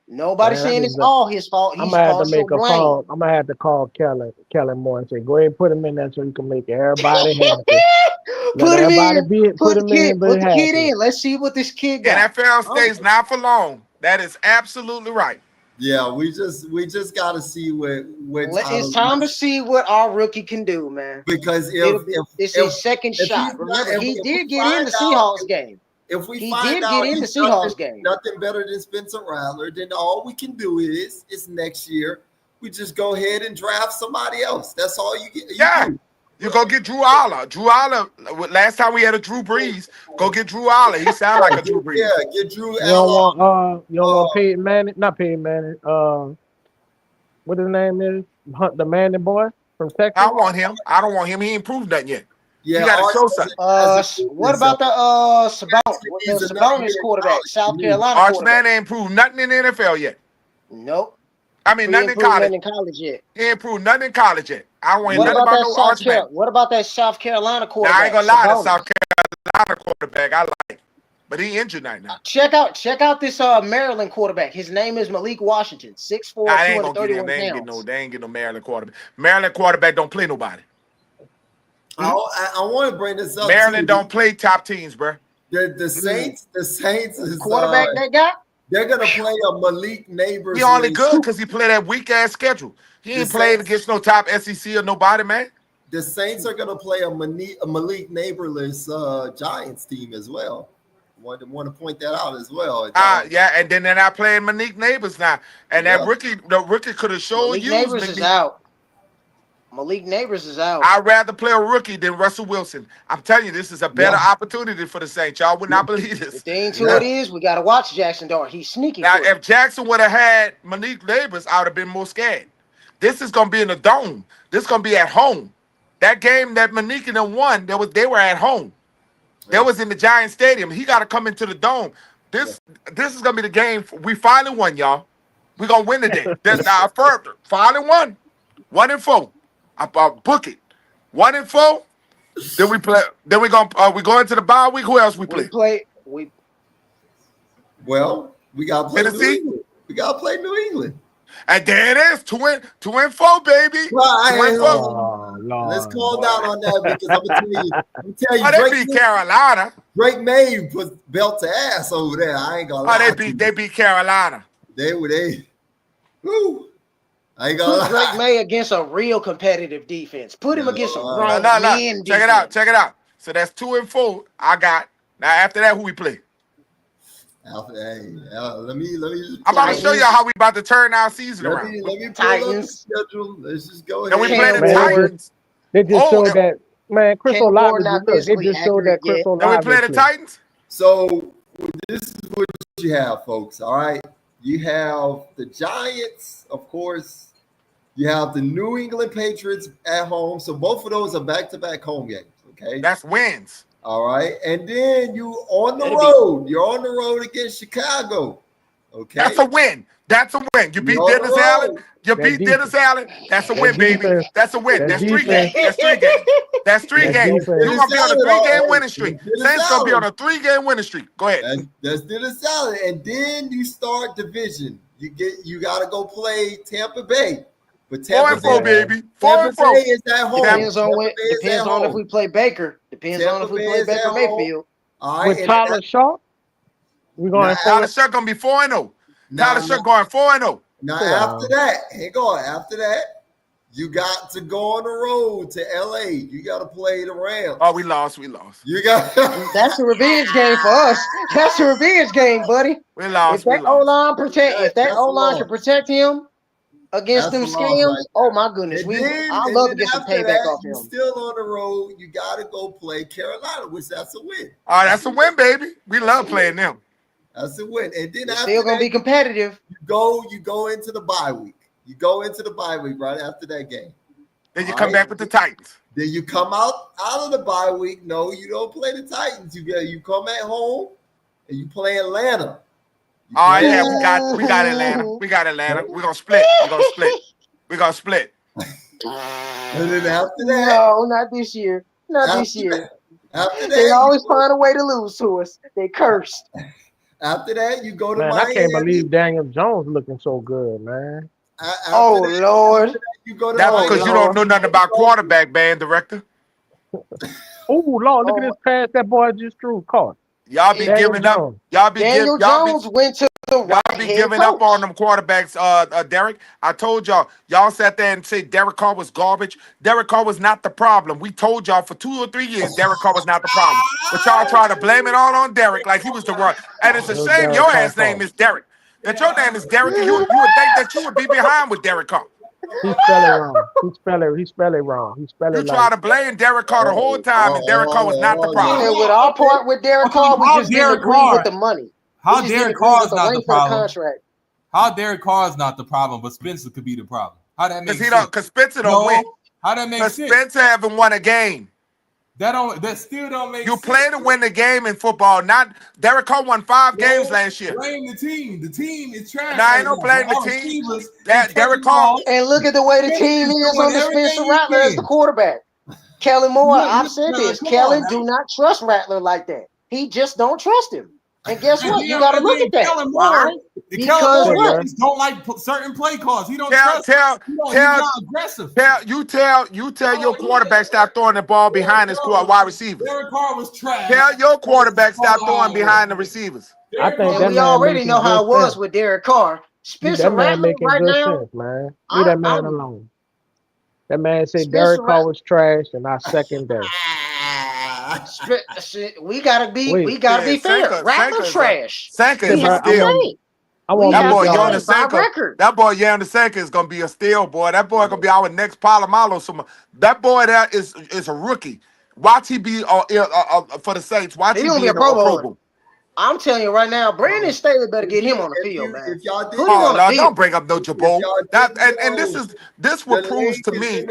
Nobody saying it's all his fault. I'm gonna have to make a phone. I'm gonna have to call Kellen Moore and say, go ahead and put him in there so you can make everybody happy. Put him in. Put the kid in. Let's see what this kid got. NFL stays not for long. That is absolutely right. Yeah, we just got to see what it's time to see what our rookie can do, man. Because it's his second shot. Remember, he did get in the Seahawks game. If we find out in the Seahawks game, nothing better than Spencer Rattler, then all we can do is next year we just go ahead and draft somebody else. That's all you get. You go get Drew Aller. Drew Aller. Last time we had a Drew Brees. Go get Drew Aller. He sound like a Drew Brees. Yeah, get Drew. You don't want Peyton Manning? Not Peyton Manning. What his name is? The Manning boy from Texas. I want him. I don't want him. He ain't proved nothing yet. Yeah, you got to show something. What about the Sabonis quarterback, South Carolina? Arch Manning ain't proved nothing in the NFL yet. Nope. I mean, nothing in college. Yet. He ain't proved nothing in college yet. I don't want nothing about no Arch Manning. What about that South Carolina quarterback? I ain't gonna lie, the South Carolina quarterback I like, but he injured right now. Check out this Maryland quarterback. His name is Malik Washington, 6'4", 231 pounds. They ain't get no Maryland quarterback. Maryland quarterback don't play nobody. I want to bring this up. Maryland don't play top teams, bro. The Saints is quarterback they got. They're gonna play a Malik Neighbors. He only good because he played that weak ass schedule. He ain't played against no top SEC or nobody, man. The Saints are gonna play a Malik Neighborless Giants team as well. Want to point that out as well. Yeah, and then they're not playing Malik Neighbors now. And that rookie could have showed you. Malik Neighbors is out. Malik Neighbors is out. I'd rather play a rookie than Russell Wilson. I'm telling you, this is a better opportunity for the Saints. Y'all would not believe this. The thing to it is, we got to watch Jackson Dart. He's sneaky. Now, if Jackson would have had Malik Neighbors, I would have been more scared. This is going to be in the dome. This is going to be at home. That game that Malik and them won, they were at home. They was in the Giant Stadium. He got to come into the dome. This is going to be the game. We finally won, y'all. We're going to win today. Finally won. 1-4. I book it. 1-4. Then we play. Then we go into the bye week. Who else we play? Well, we got to play Tennessee. New England. We got to play New England. And there it is. 2-4, baby. 2-4. Lord. Let's calm down on that because I'm gonna tell you. Oh, they beat Carolina. Drake May put belt to ass over there. I ain't gonna lie. They beat Carolina. Woo. I ain't gonna lie. Drake May against a real competitive defense. Put him against a grown men defense. Check it out. So that's 2 and 4. I got now. After that, who we play? Let me. I'm about to show y'all how we about to turn our season around. Let me pull up the schedule. Let's just go ahead. And we play the Titans. They just showed that, man. Chris Olave. They just showed that Chris Olave. And we play the Titans. So this is what you have, folks. All right, you have the Giants, of course. You have the New England Patriots at home. So both of those are back-to-back home games. Okay, that's wins. All right, and then you on the road. You're on the road against Chicago. Okay, that's a win. You beat Dennis Allen. You beat Dennis Allen. That's a win, baby. That's a win. That's 3 games. That's 3 games. You're gonna be on a 3-game winning streak. Saints gonna be on a 3-game winning streak. Go ahead. That's Dennis Allen, and then you start division. You got to go play Tampa Bay. But 4-4, baby. 4-4 is at home. Depends on if we play Baker. Depends on if we play Baker Mayfield. With Tyler Shaw, we're going. Tyler Shaw gonna be 4-0. Tyler Shaw going 4-0. Now after that, after that, you got to go on the road to LA. You got to play the Rams. Oh, we lost. You got that's a revenge game for us. That's a revenge game, buddy. We lost. If that O-line can protect him against them scams, oh my goodness, I'd love to get some payback off him. Still on the road, you got to go play Carolina, which that's a win. Oh, that's a win, baby. We love playing them. That's a win, and then it's still gonna be competitive. You go into the bye week. You go into the bye week right after that game. Then you come back with the Titans. Then you come out of the bye week. No, you don't play the Titans. You come at home and you play Atlanta. We got Atlanta. We're gonna split. We're gonna split. And then after that, no, not this year. This year. After that, they always find a way to lose to us. They cursed. After that, you go to Miami. I can't believe Daniel Jones looking so good, man. Lord. You go to that's because you don't know nothing about quarterback, band director. Oh, Lord, look at this pass that boy just threw. Caught. Y'all be giving up. Daniel Jones went to the right. Y'all be giving up on them quarterbacks, Derek. I told y'all sat there and said Derek Carr was garbage. Derek Carr was not the problem. We told y'all for 2 or 3 years Derek Carr was not the problem. But y'all try to blame it all on Derek like he was the one. And it's a shame your ass name is Derek. That your name is Derek, and you would think that you would be behind with Derek Carr. He spelled it wrong. He spelled it wrong. He spelled it. You try to blame Derek Carr the whole time, and Derek Carr was not the problem. And with our part with Derek Carr, we just didn't agree with the money. How Derek Carr is not the problem? How Derek Carr is not the problem, but Spencer could be the problem. How that makes sense? Because Spencer don't win. How that makes sense? Spencer haven't won a game. That still don't make sense. You play to win the game in football. Not Derek Carr won 5 games last year. Blame the team. The team is trash. No, I ain't no blame the team. Derek Carr. And look at the way the team is under Spencer Rattler as the quarterback. Kellen Moore, I've said this. Kellen, do not trust Rattler like that. He just don't trust him. And guess what? You got to look at that. Kellen Moore, because what? Don't like certain play calls. He don't trust. He's not aggressive. You tell your quarterback stop throwing the ball behind his wide receivers. Derek Carr was trash. Tell your quarterback stop throwing behind the receivers. I think that we already know how it was with Derek Carr. Spencer Rattler right now, sense, man. Leave that man alone. That man said Derek Carr was trash, and I second that. We gotta be fair. Rattler trash. Sanka is a steal. That boy Yander Sanka is gonna be a steal, boy. That boy gonna be our next Palomalo. So that boy there is a rookie. Watch he be for the Saints. Watch he be a Pro Bowl. I'm telling you right now, Brandon Staley better get him on the field, man. If y'all did, don't bring up no Jabot. This what proves to me.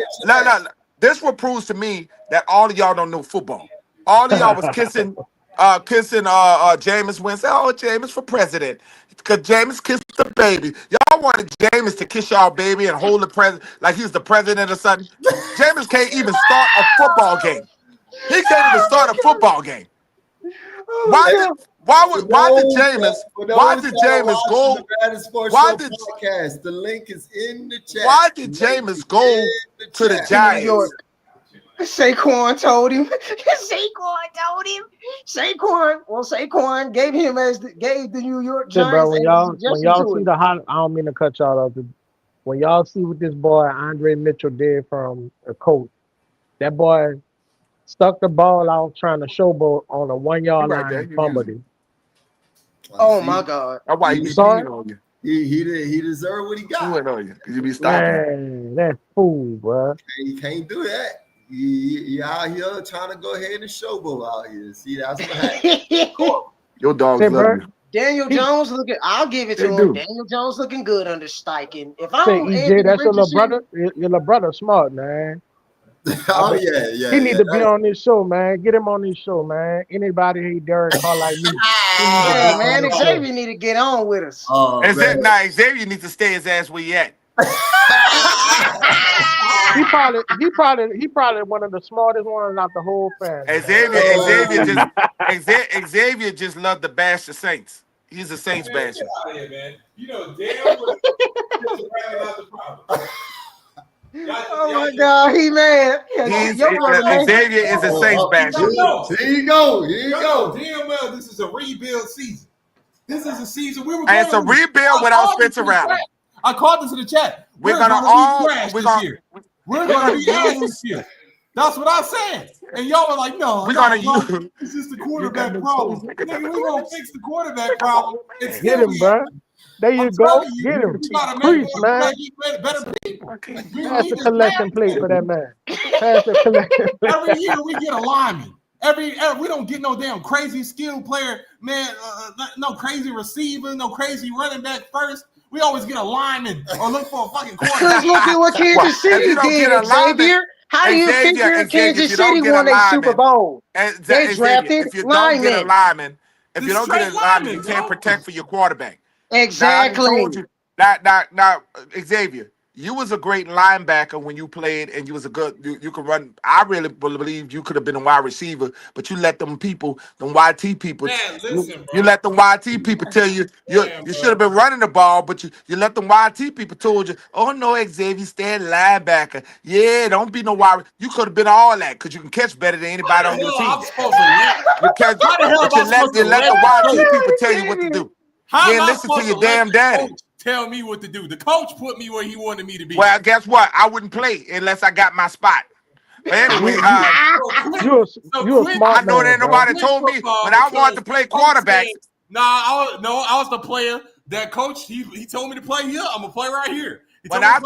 This what proves to me that all of y'all don't know football. All of y'all was kissing Jameis Winston. Oh, Jameis for president. Because Jameis kissed the baby. Y'all wanted Jameis to kiss y'all baby and hold the president like he's the president or something. Jameis can't even start a football game. He can't even start a football game. Why did Jameis go? The link is in the chat. Why did Jameis go to the Giants? Saquon told him. Saquon gave him gave the New York Shit, Giants bro, when y'all see the hot, I don't mean to cut y'all off. When y'all see what this boy Andre Mitchell did from a coach, that boy stuck the ball out trying to showboat on a 1 yard Right line there, and you fumbled use it. Oh my God! That's why You he saw it? on you. He deserved what he He got. went on you because you be stopping. Man, that's fool, bro. You can't do that. You out here trying to go ahead and showboat out here. See, that's what happened. Your dogs Say, love bro, you. Daniel Jones looking. I'll give it to They him. do. Daniel Jones looking good under Steichen. If I say don't EJ, Anthony that's your little Richardson, brother. Your little brother smart, man. Oh yeah. He need to be on this show, man. Get him on this show, man. Anybody hate Derek Carr like me? yeah, man. Xavier need to get on with us. Oh, Nah, Xavier needs to stay his ass where he at. He probably one of the smartest ones out the whole family. Xavier just loved to bash the Saints. He's a Saints basher. Get out of here, man. You know damn well this is not the problem. Oh my God, he mad. Xavier is a Saints basher. Here you go. Damn well, this is a rebuild season. This is a season we were. And it's a rebuild without Spencer Rattler. I called this in the chat. We're gonna be trash this year. We're gonna be ass this year. That's what I said. And y'all were like, no, we're gonna use. It's just the quarterback problem. Nigga, we gonna fix the quarterback problem. Get him, bro. There you go. Get him. Preach, man. Better people. Pass the collection plate for that man. Pass the collection plate. Every year we get a lineman. Every we don't get no damn crazy skilled player, man. No crazy receiver, no crazy running back first. We always get a lineman or look for a fucking quarterback. Because look at what Kansas City did, Xavier. How do you figure Kansas City won a Super Bowl? They drafted if you don't get a lineman, you can't protect for your quarterback. Exactly. Now, Xavier, you was a great linebacker when you played, and you was a good. You could run. I really believe you could have been a wide receiver, but you let them people, them YT people. Man, listen, you let them YT people tell you you should have been running the ball, but you let them YT people told you, oh no, Xavier, stay at linebacker. Yeah, don't be no wide. You could have been all that because you can catch better than anybody on your team. Because you let the YT people tell you what to do. How you listen to your damn daddy. Tell me what to do. The coach put me where he wanted me to be. Well, guess what? I wouldn't play unless I got my spot. But anyway, you're a smart I know man, that nobody told me when I wanted to play quarterback. I was the player that coach. He told me to play here. I'm gonna play right here. When I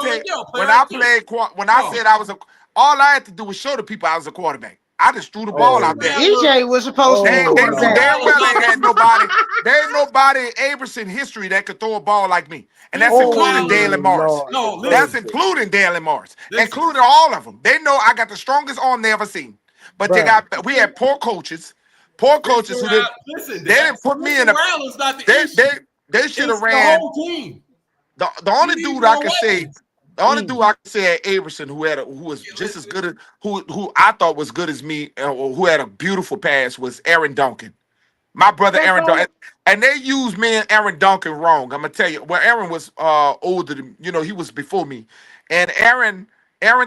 said I was all I had to do was show the people I was a quarterback. I just threw the ball out there. EJ was supposed to be quarterback. Damn well ain't had nobody. There ain't nobody in Aberson history that could throw a ball like me. And that's including Dalen Morris. That's including Dalen Morris. Including all of them. They know I got the strongest arm they ever seen. But we had poor coaches. Poor coaches who didn't put me in a. They should have ran. The whole team. The only dude I can say. The only dude I can say at Aberson who was just as good as who I thought was good as me, or who had a beautiful pass was Aaron Duncan. My brother Aaron Duncan. And they used me and Aaron Duncan wrong. I'm gonna tell you. Well, Aaron was older than he was before me. And Aaron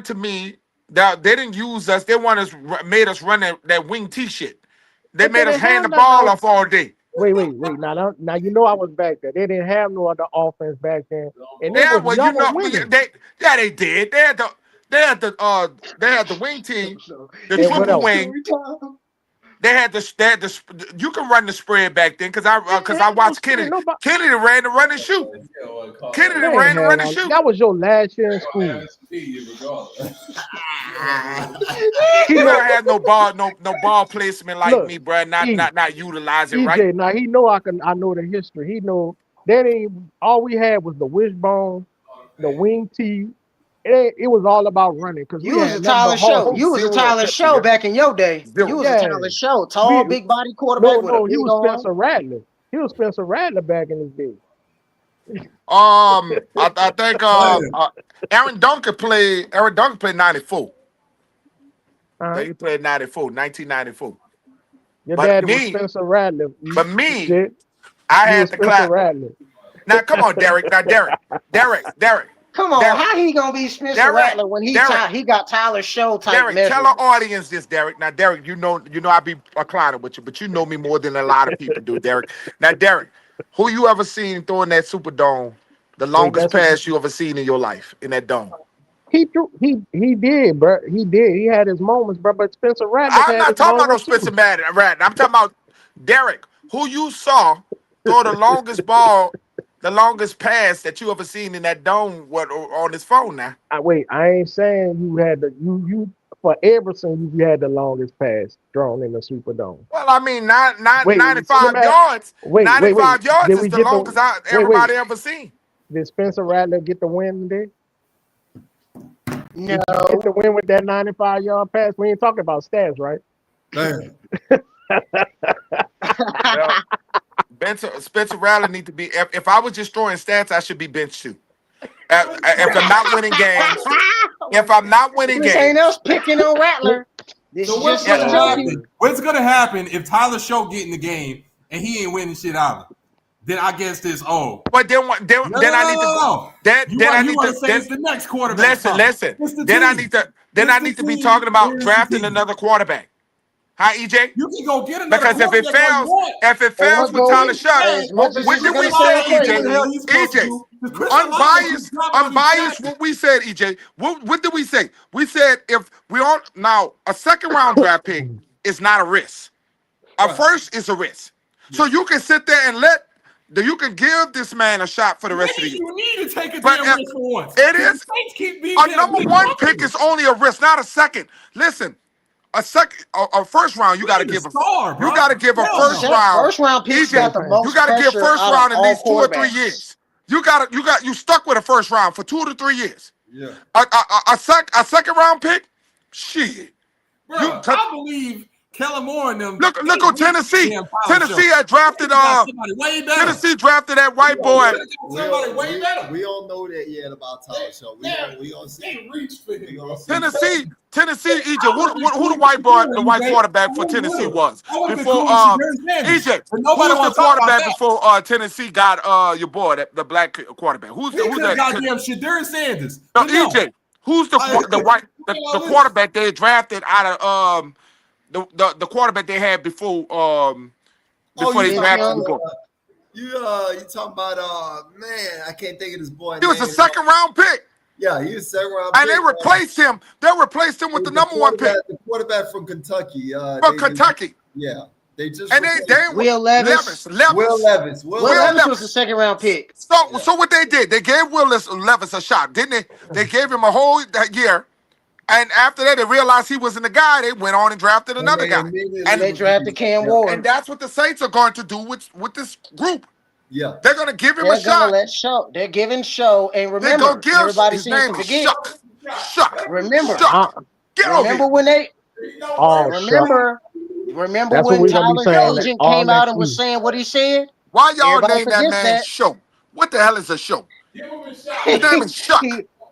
to me, they didn't use us. They made us run that wing T shit. They made us hand the ball off all day. Wait. Now I was back there. They didn't have no other offense back then. And they did. They had the wing team, the triple wing. They had the you can run the spread back then because I watched Kennedy. Kennedy ran the run and shoot. Kennedy ran the run and shoot. That was your last year in school. He never had no ball placement like me, bro. Not utilizing right. Now he know I know the history. He know that ain't all we had was the wishbone, the wing tee. It was all about running because you was a Tyler Show. You was a Tyler Show back in your day. You was a Tyler Show. Tall, big body quarterback. No, he was Spencer Rattler. He was Spencer Rattler back in his day. I think Aaron Duncan played 94. He played 1994. Your dad was Spencer Rattler. But me, I had to clap. Now come on, Derek. Now Derek. Come on, how he gonna be Spencer Rattler when he got Tyler Show type Derek, measure? tell our audience this, Derek. Now, Derek, you know I be reclining with you, but you know me more than a lot of people do, Derek. Now, Derek, who you ever seen throwing that Superdome? The longest pass you ever seen in your life in that dome? He did, bro. He did. He had his moments, bro. But Spencer Rattler. I'm not talking about no Spencer Rattler. I'm talking about Derek, who you saw throw the longest ball, the longest pass that you ever seen in that dome. What on his phone now? I ain't saying you had you for Everson. You had the longest pass thrown in the Superdome. Well, I mean, not 95 yards. 95 yards is the longest everybody ever seen. Did Spencer Rattler get the win today? No. Get the win with that 95-yard pass. We ain't talking about stats, right? Damn. Spencer Rattler need to be. If I was just throwing stats, I should be benched too. If I'm not winning games, this ain't us picking on Rattler. So what's gonna happen? What's gonna happen if Tyler Show get in the game and he ain't winning shit either? Then I guess this. Oh, but then I need to. Then I need to say it's the next quarterback. Listen. Then I need to be talking about drafting another quarterback. Huh, EJ? You can go get another because if it fails with Tyler Shutt, what did we say, EJ? Unbiased. What we said, EJ. What did we say? We said if we all now a second round draft pick is not a risk. A first is a risk. So you can sit there and you can give this man a shot for the rest of the year. You need to take a damn risk for once. It is a number one pick is only a risk, not a second. Listen. A first round, you got to give a first round. First round picks got the most. You got to give first round in these 2 or 3 years. You stuck with a first round for 2 to 3 years. Yeah. A second round pick, shit. Bro, I believe Kellen Moore and them. Look on Tennessee. Tennessee had drafted Tennessee drafted that white boy. Somebody way better. We don't know that yet about Tyler Show. We gonna see. Tennessee, EJ. Who the white quarterback for Tennessee was before EJ? Who's the quarterback before Tennessee got your boy, the black quarterback? Who's that? Goddamn Shedeur Sanders. No, EJ. Who's the quarterback they drafted out of the quarterback they had before they drafted the boy? You talking about man? I can't think of this boy. He was a second round pick. Yeah, he was second round. And they replaced him. They replaced him with the number one pick. The quarterback from Kentucky. Kentucky. Yeah. They just Will Levis. Will Levis was the second round pick. So what they did, they gave Will Levis a shot, didn't they? They gave him a whole year. And after that, they realized he wasn't the guy. They went on and drafted another guy. And they drafted Cam Ward. And that's what the Saints are going to do with this group. Yeah. They're going to give him a shot. They're giving Show. And remember, everybody seems to forget. Shuck. Remember. Remember when they... Remember when Tyler agent came out and was saying what he said? Why y'all name that man Show? What the hell is a show? His name is Shuck.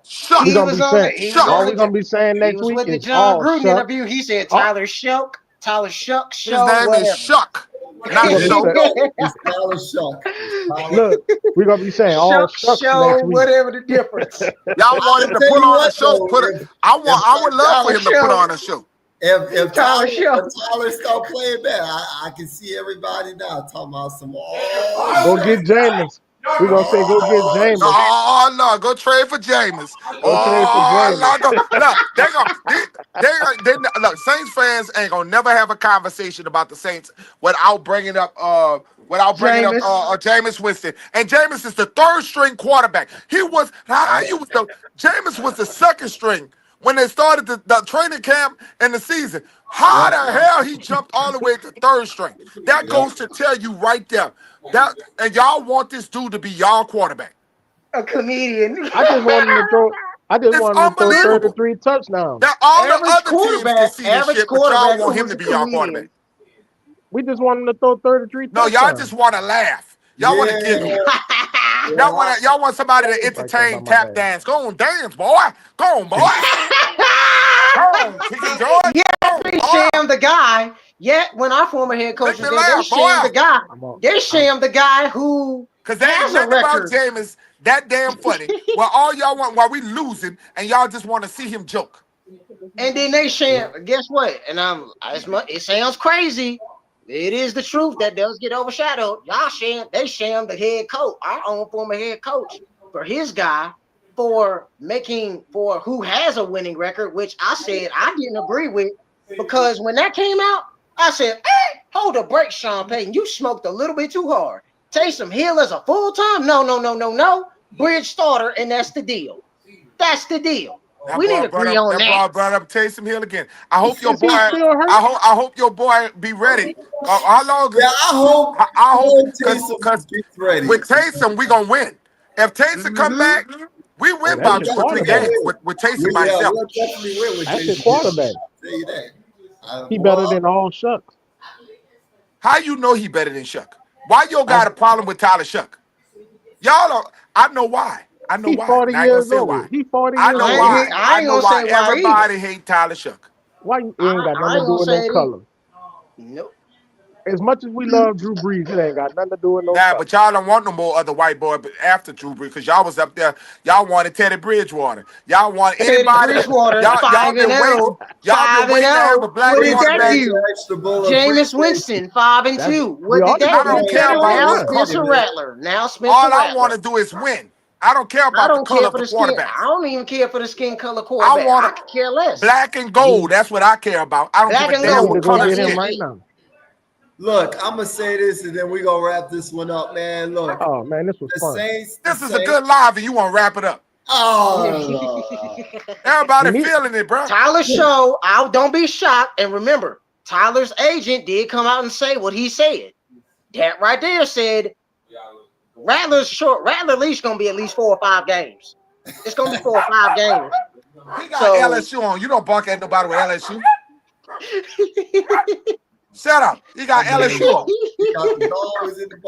Shuck. We're gonna be saying next week. With the John Gruden interview, he said Tyler Shuck. His name is Shuck. Not Show. It's Tyler Shuck. Look, we're gonna be saying all Shucks next week. Whatever the difference. Y'all want him to put on a show? I would love for him to put on a show. If Tyler start playing back, I can see everybody now talking about some. Go get Jameis. We're gonna say go get Jameis. Oh no, go trade for Jameis. Look, Saints fans ain't gonna never have a conversation about the Saints without bringing up Jameis Winston. And Jameis is the third string quarterback. Jameis was the second string when they started the training camp and the season. How the hell he jumped all the way to third string? That goes to tell you right there. And y'all want this dude to be y'all quarterback. A comedian. I just want him to throw 33 touchdowns. Now, all the other teams can see this shit, but y'all want him to be y'all quarterback. We just want him to throw 33 touchdowns. No, y'all just want to laugh. Y'all want to giggle. Y'all want somebody to entertain, tap dance. Go on, dance, boy. Go on, boy. Go on, Chicken George. Yeah, they sham the guy. Yet when our former head coach was there, they shamed the guy. They shamed the guy who Because there ain't nothing about Jameis that damn funny. Well, all y'all want while we losing, and y'all just want to see him joke. And then they sham. Guess what? And it sounds crazy. It is the truth that does get overshadowed. Y'all they sham the head coach, our own former head coach, for his guy for who has a winning record, which I said I didn't agree with, because when that came out, I said, hey, hold a break, Sean Payton. You smoked a little bit too hard. Taysom Hill as a full-time? No. Bridge starter, and that's the deal. That's the deal. We need to agree on that. That boy brought up Taysom Hill again. I hope your boy. I hope your boy be ready. How long? Yeah, I hope because with Taysom we gonna win. If Taysom come back, we win by 2 or 3 games with Taysom by himself. We'll definitely win with That's Taysom. his quarterback. I'll tell you that. He better than all Shucks. How you know he better than Shuck? Why you got a problem with Tyler Shuck? Y'all don't. I know why. I know why. 40 years old. Why. He 40 I years know old. why. I know why everybody hate Tyler Shuck. Why you ain't got nothing to do with no color? Nope. As much as we love Drew Brees, it ain't got nothing to do with no color. But y'all don't want no more other white boy after Drew Brees, because y'all was up there. Y'all wanted Teddy Bridgewater. Y'all want anybody. Bridgewater, y'all been waiting. Y'all been waiting to have a black quarterback. Jameis Winston, 5-2. What did that do? I don't care about now Spencer Rattler. All I want to do is win. I don't care about the color of the quarterback. I don't even care for the skin color quarterback. I could care less. Black and gold. That's what I care about. I don't give a damn what color him right now. Look, I'm gonna say this, and then we're gonna wrap this one up, man. Look, oh man, this was fun. This is a good live, and you want to wrap it up. Oh, everybody feeling it, bro. Tyler's show. Don't be shocked, and remember, Tyler's agent did come out and say what he said. That right there said Rattler's short. Rattler at least gonna be at least 4 or 5 games. It's gonna be 4 or 5 games. He got LSU on. You don't bark at nobody with LSU. Shut up. He got LSU on. He got the dogs in the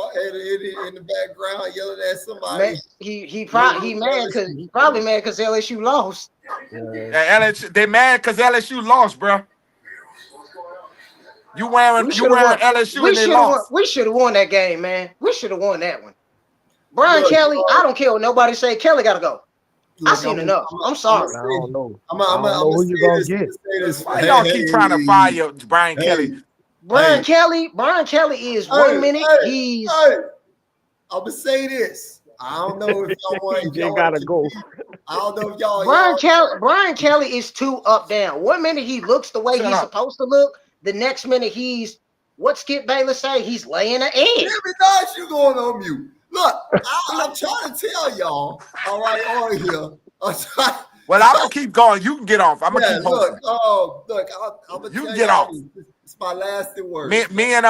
background yelling at somebody. Man, he probably mad because LSU lost. LSU, they mad because LSU lost, bro. You wearing LSU and they lost. We should have won that game, man. We should have won that one. Brian Kelly, I don't care what nobody say. Kelly got to go. I seen enough. I'm sorry. I don't know. I'm who you gonna get. Why y'all keep trying to fire Brian Kelly? Brian Kelly is 1 minute. I'm gonna say this. I don't know if y'all want. You gotta go. I don't know if y'all. Brian Kelly is too up down. 1 minute he looks the way he's supposed to look. The next minute he's what Skip Bayless say. He's laying an egg. Every night you going on mute. Look, I'm trying to tell y'all. All right, on here. Well, I'm gonna keep going. You can get off. I'm gonna keep posting. Look, I'm gonna you can get off. It's my last word. Me and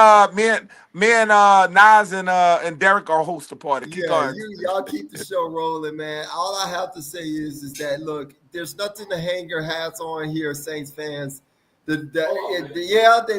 Nas and Derek are host the party. Keep going. Y'all keep the show rolling, man. All I have to say is that look, there's nothing to hang your hats on here, Saints fans. They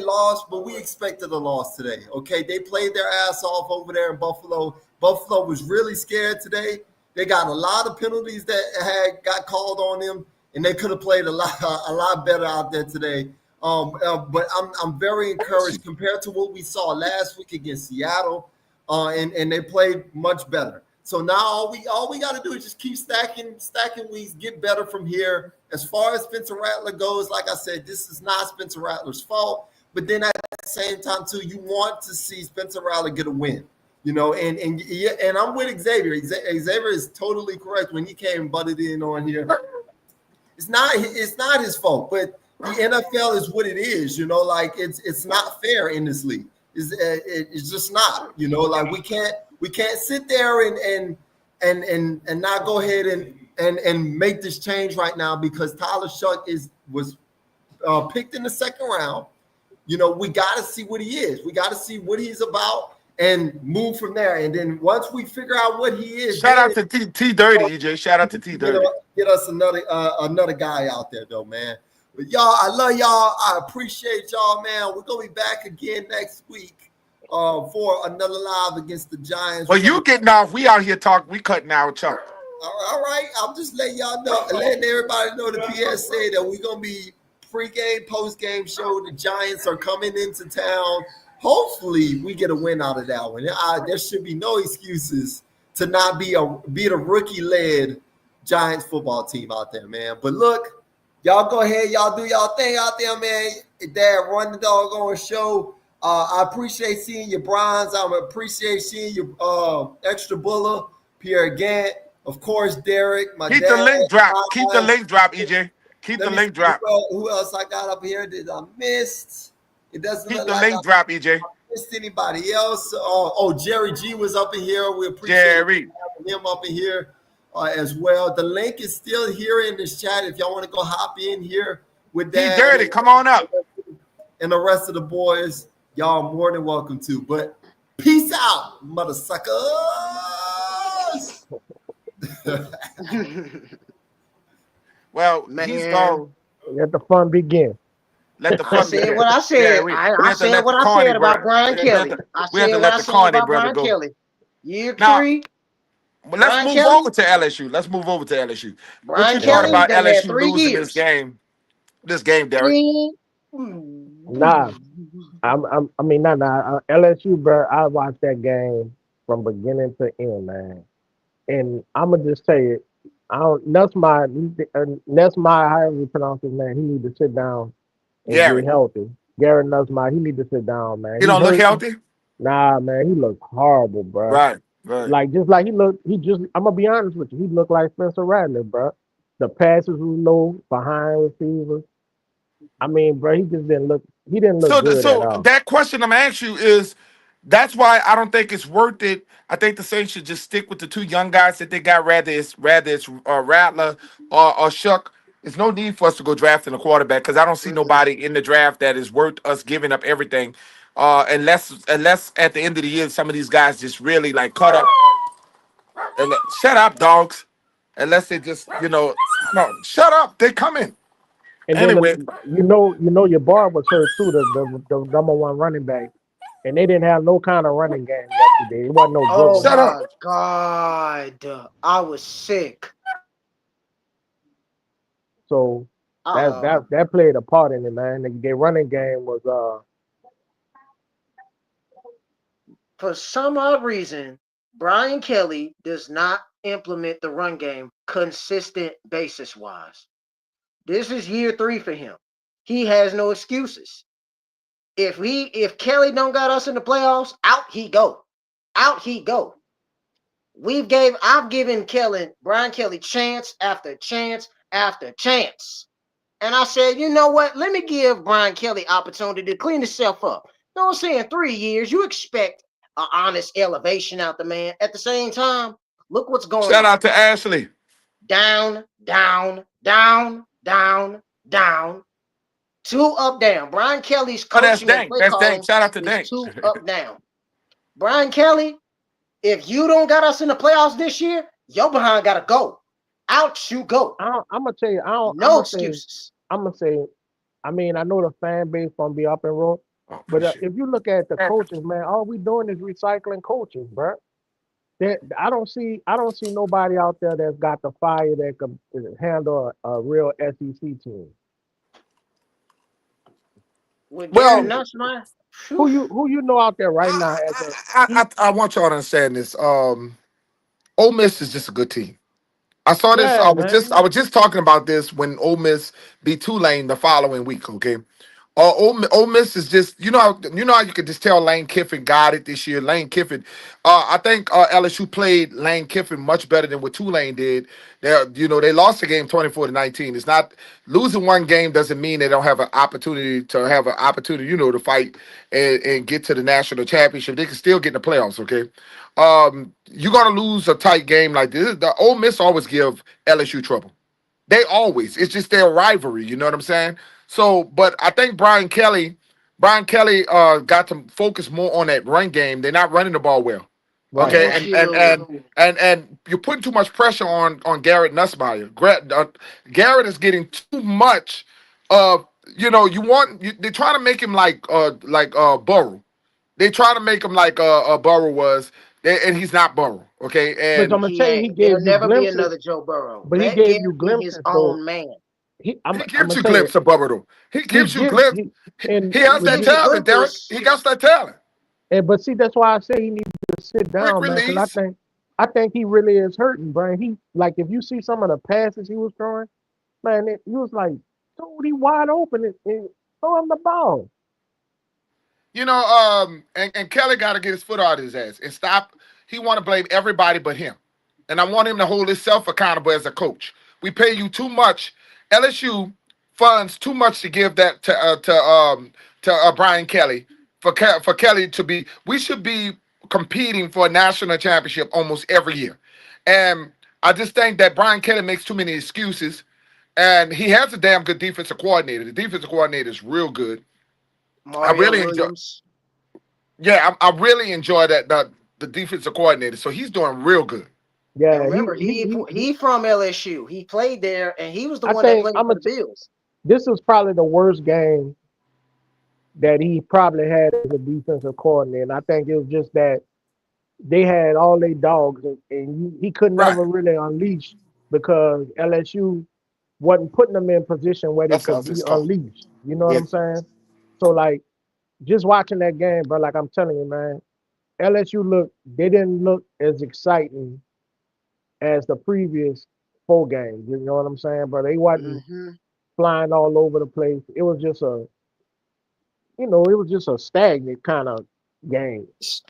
lost, but we expected a loss today. Okay, they played their ass off over there in Buffalo. Buffalo was really scared today. They got a lot of penalties that got called on them, and they could have played a lot better out there today. But I'm very encouraged compared to what we saw last week against Seattle, and they played much better. So now all we got to do is just keep stacking weeks, get better from here. As far as Spencer Rattler goes, like I said, this is not Spencer Rattler's fault. But then at the same time too, you want to see Spencer Rattler get a win. You know, and I'm with Xavier. Xavier is totally correct when he came and butted in on here. It's not his fault, but the NFL is what it is. You know, like it's not fair in this league. It's just not. You know, like we can't sit there and not go ahead and make this change right now because Tyler Shuck was picked in the second round. You know, we got to see what he is. We got to see what he's about. And move from there. And then once we figure out what he is, shout out to T Dirty, EJ. Shout out to T Dirty. Get us another guy out there, though, man. But y'all, I love y'all. I appreciate y'all, man. We're gonna be back again next week for another live against the Giants. Well, you getting off? We out here talking. We cutting out, Chuck. All right. I'm just letting y'all know, letting everybody know the PSA that we're gonna be pre-game, post-game show. The Giants are coming into town. hopefully we get a win out of that one. There should be no excuses to not be the rookie-led Giants football team out there, man. But look, y'all go ahead, y'all do y'all thing out there, man. Dad, run the doggone show. I appreciate seeing your bronze. I appreciate seeing your extra buller, Pierre Gant. Of course, Derek. Keep the link drop. Keep the link drop, EJ. Keep the link drop. Who else I got up here that I missed? It doesn't keep look the like link drop, EJ. Missed anybody else? Jerry G was up in here. We appreciate having him up in here as well. The link is still here in this chat. If y'all want to go hop in here with that, Dirty, come on up. And the rest of the boys, y'all more than welcome to. But peace out, mother suckers. Well, man, he's gone. Let the fun begin. Let the fun I said what I said. I said what I said about Brian Kelly. I said what I said about Brian Kelly. Year 3. Well, let's move over to LSU. Let's move over to LSU. What you thought about LSU losing this game? This game, Derek. Nah, LSU, bro. I watched that game from beginning to end, man. And I'm gonna just say it. Nussmeier, however you pronounce his name, he need to sit down and get healthy. Garrett Nussmeier, he need to sit down, man. He don't look healthy? Nah, man, he look horrible, bro. Right. I'm gonna be honest with you, he looked like Spencer Rattler, bro. The passes were low behind receivers. I mean, bro, he didn't look good at all. So that question I'm gonna ask you is, that's why I don't think it's worth it. I think the Saints should just stick with the 2 young guys that they got, rather it's Rattler or Shuck. There's no need for us to go drafting a quarterback because I don't see nobody in the draft that is worth us giving up everything. Unless at the end of the year some of these guys just really like cut up. And shut up, dogs. Unless they just no, shut up. They coming. And anyway, then, your bar was hurt too, the number 1 running back. And they didn't have no kind of running game yesterday. It wasn't no good. Shut up. God, I was sick. So that played a part in it, man. Their running game was for some odd reason, Brian Kelly does not implement the run game consistent basis wise. This is year 3 for him. He has no excuses. If Kelly don't got us in the playoffs, out he go. I've given Brian Kelly chance after chance after chance. And I said, you know what? Let me give Brian Kelly opportunity to clean himself up. You know what I'm saying? 3 years, you expect an honest elevation out the man. At the same time, look what's going on. Shout out to Ashley. Down. 2 up, down. Brian Kelly's coaching and play calling. Shout out to Dank. 2 up, down. Brian Kelly, if you don't got us in the playoffs this year, your behind got to go. Out you go. I'm gonna tell you, no excuses. I'm gonna say, I mean, I know the fan base gonna be up and roll, but if you look at the coaches, man, all we doing is recycling coaches, bro. I don't see nobody out there that's got the fire that can handle a real SEC team. Who you know out there right now? I want y'all to understand this. Ole Miss is just a good team. I saw this. I was just talking about this when Ole Miss beat Tulane the following week. Okay, Ole Miss is just you know how you could just tell Lane Kiffin got it this year. Lane Kiffin, I think LSU played Lane Kiffin much better than what Tulane did. They lost the game 24-19. It's not losing one game doesn't mean they don't have an opportunity to fight and get to the national championship. They can still get in the playoffs. Okay. You're gonna lose a tight game like this. The Ole Miss always give LSU trouble. They always. It's just their rivalry. You know what I'm saying? So, but I think Brian Kelly got to focus more on that run game. They're not running the ball well. Right. Okay, and you're putting too much pressure on Garrett Nussmeier. Garrett is getting too much. They're trying to make him like Burrow. They try to make him like Burrow was. And he's not Burrow, okay? And there'll never be another Joe Burrow. But he gave you glimpses. His own man. I'm He gives gonna you tell you, glimpses of Bubba though. He he gives you gives glimpses. he, and He has He that gives you talent, Derek. glimpses. He got that talent. but see that's why I say he needs to sit Quick down, man, because release. I think he really is hurting, Brian. He like if you see some of the passes he was throwing, man, he was like, dude, he wide open and throw him the ball. You know, and Kelly got to get his foot out of his ass and stop. He want to blame everybody but him, and I want him to hold himself accountable as a coach. We pay you too much. LSU funds too much to give that to Brian Kelly for Kelly to be. We should be competing for a national championship almost every year, and I just think that Brian Kelly makes too many excuses, and he has a damn good defensive coordinator. The defensive coordinator is real good. I Mario really enjoy. Williams. Yeah, I really enjoy that the defensive coordinator. So he's doing real good. And Yeah, remember, he from LSU. He played there, and he was the I one that think played for the Bills. this is probably the worst game that he probably had as a defensive coordinator. And I think it was just that they had all their dogs and he could Right. never really unleash because LSU wasn't putting them in position where they That's could us. be It's called. unleashed. You know what Yeah. I'm saying? So like just watching that game, bro, like I'm telling you, man, they didn't look as exciting as the previous 4 games. You know what I'm saying? But they wasn't Mm-hmm. flying all over the place. It was just a stagnant kind of game.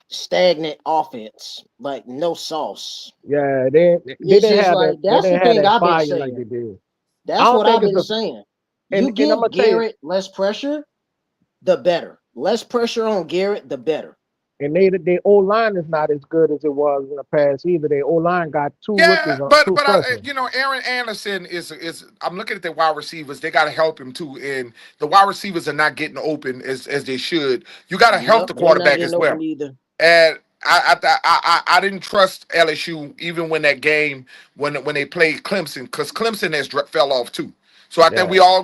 Stagnant offense, like no sauce. Yeah, they It's didn't just have like that. They that's the didn't have thing that I've been fire like saying. they did. I That's don't what I've think it's been a. saying. And You I'm give gonna tell you, Garrett less pressure, the better. Less pressure on Garrett, the better. and their O line is not as good as it was in the past either. Their O line got Yeah, but 2 freshmen. Aaron Anderson is. I'm looking at the wide receivers. They got to help him too, and the wide receivers are not getting open as they should. You got to help Yep, the they're not quarterback as getting well. open either. And I didn't trust LSU even when that game when they played Clemson because Clemson fell off too. So I think Yeah, we all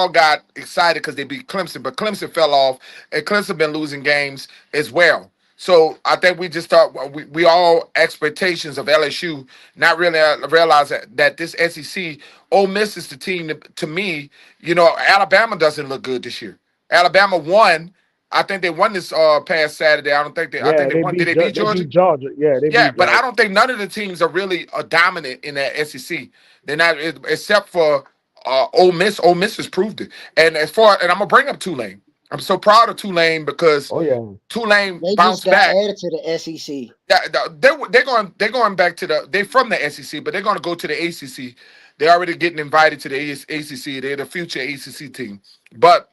got excited because they beat Clemson, but Clemson fell off, and Clemson been losing games as well. So I think we just thought we all expectations of LSU, not really realize that this SEC, Ole Miss is the team to me. You know, Alabama doesn't look good this year. Alabama won. I think they won this past Saturday. I think yeah. they won. Did they beat They Georgia? beat Georgia. Yeah, they Yeah, beat but I Georgia. don't think none of the teams are really dominant in that SEC. They're not, except for Ole Miss. Ole Miss has proved it. And and I'm gonna bring up Tulane. I'm so proud of Tulane because Oh yeah, Tulane They just bounced got back. added to the SEC. Yeah, they're going back to they're from the SEC, but they're going to go to the ACC. They're already getting invited to the ACC. They're the future ACC team. But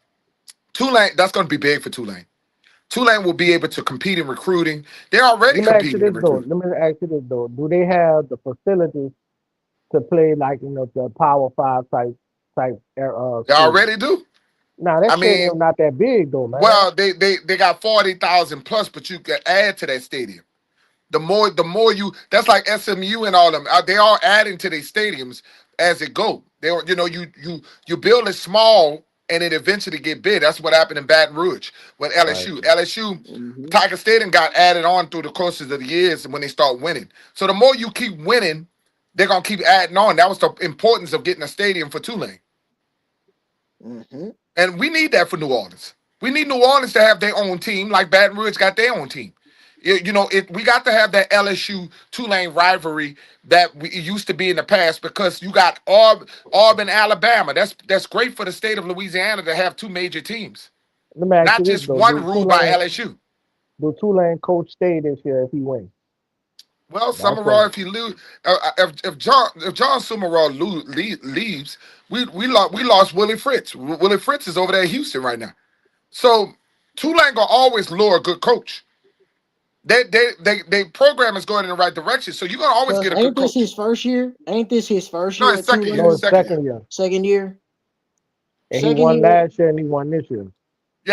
Tulane, that's going to be big for Tulane. Tulane will be able to compete in recruiting. They're already let me ask you competing in this though. recruiting. Let me ask you this though. Do they have the facilities to play like the Power Five type They stadium? already do. Now that I mean, stadium not that big though, man. well, they got 40,000 plus, but you can add to that stadium. The more you, that's like SMU and all them. They are adding to their stadiums as it go. You build it small and it eventually get big. That's what happened in Baton Rouge with Right. LSU, Mm-hmm. Tiger Stadium got added on through the courses of the years when they start winning. So the more you keep winning, they're gonna keep adding on. That was the importance of getting a stadium for Tulane. Mm-hmm. And we need that for New Orleans. We need New Orleans to have their own team, like Baton Rouge got their own team. We got to have that LSU Tulane rivalry that it used to be in the past because you got Auburn, Alabama. That's great for the state of Louisiana to have 2 major teams, Let me ask not you this just though: one ruled by LSU. Do Tulane coach stay this year if he wins? Well, That's Summerall, what. if he lose, if John Summerall leaves, we lost Willie Fritz. Willie Fritz is over there in Houston right now. So Tulane gonna always lure a good coach. They program is going in the right direction. So you're gonna always get a good Ain't this coach. his first year? Ain't this his first No, year it's at second year. No, Tulane? it's second year, Second year? and he Second won year? last year and he won this year.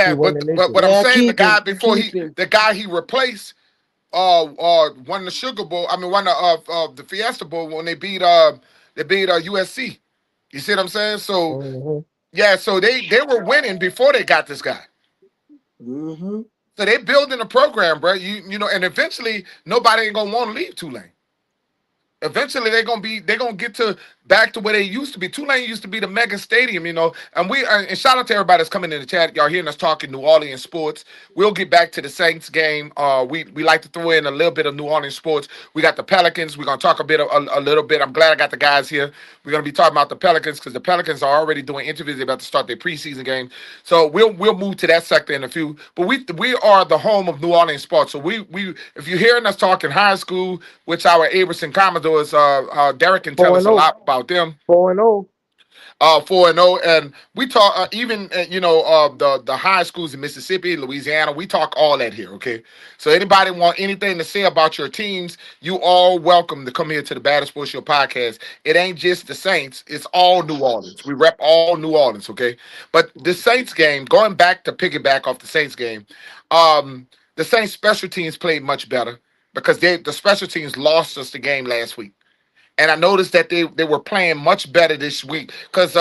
He Yeah, winning this but year. what I'm Yeah, saying, keep him. Keep him. the guy he replaced, won the Sugar Bowl. I mean, won the Fiesta Bowl when they beat USC. You see what I'm saying? So Mm-hmm. yeah, so they were winning before they got this guy. Mm-hmm. So they building a program, bro. And eventually nobody ain't gonna want to leave Tulane. Eventually, they're gonna get to back to where they used to be. Tulane used to be the mega stadium, you know. And and shout out to everybody that's coming in the chat. Y'all hearing us talking New Orleans sports. We'll get back to the Saints game. We like to throw in a little bit of New Orleans sports. We got the Pelicans. We're gonna talk a little bit. I'm glad I got the guys here. We're gonna be talking about the Pelicans because the Pelicans are already doing interviews. They're about to start their preseason game. So we'll move to that sector in a few. But we are the home of New Orleans sports. So we if you're hearing us talking high school, which our Aberson Commodores, Derek can tell us a lot about them. 4-0. 4-0, and we talk even the high schools in Mississippi, Louisiana. We talk all that here, okay? So anybody want anything to say about your teams, you all welcome to come here to the Baddest Sports Show podcast. It ain't just the Saints; it's all New Orleans. We rep all New Orleans, okay? But the Saints game, going back to piggyback off the Saints game, the Saints special teams played much better because the special teams lost us the game last week. And I noticed that they were playing much better this week because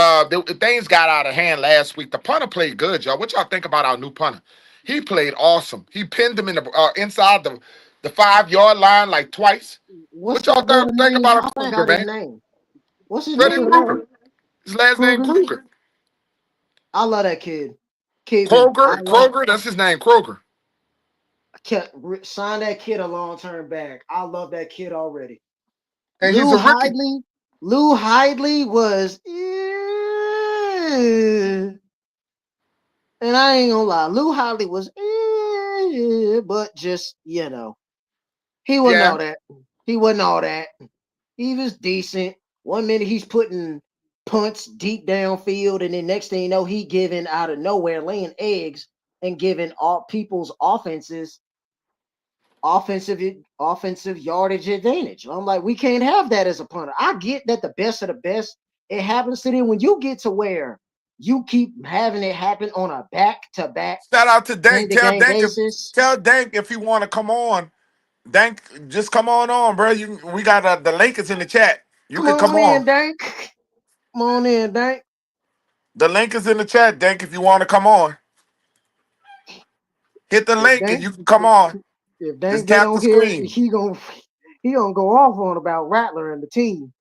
things got out of hand last week. The punter played good, y'all. What y'all think about our new punter? He played awesome. He pinned him in the inside the 5-yard line like twice. What y'all think about Kruger, man? What's his Freddie name? Kruger. His last name Kruger. I love that kid. Kroger, that's his name, Kroger. Sign that kid a long-term bag. I love that kid already. And Lou Hidley was, and I ain't gonna lie, Lou Hidley was, but just he wasn't all that. He wasn't all that. He was decent. 1 minute he's putting punts deep downfield, and then next thing you know, he giving out of nowhere, laying eggs and giving all people's offensive yardage advantage. I'm like, we can't have that as a punter. I get that the best of the best, it happens to them. When you get to where you keep having it happen on a back-to-back. Shout out to Dank. Tell Dank if you want to come on. Dank, just come on, bro. We got the link is in the chat. You can come on. Dank. Come on in, Dank. The link is in the chat, Dank, if you want to come on. Hit the link and you can come on. If Dank get on here, he gonna go off on about Rattler and the team.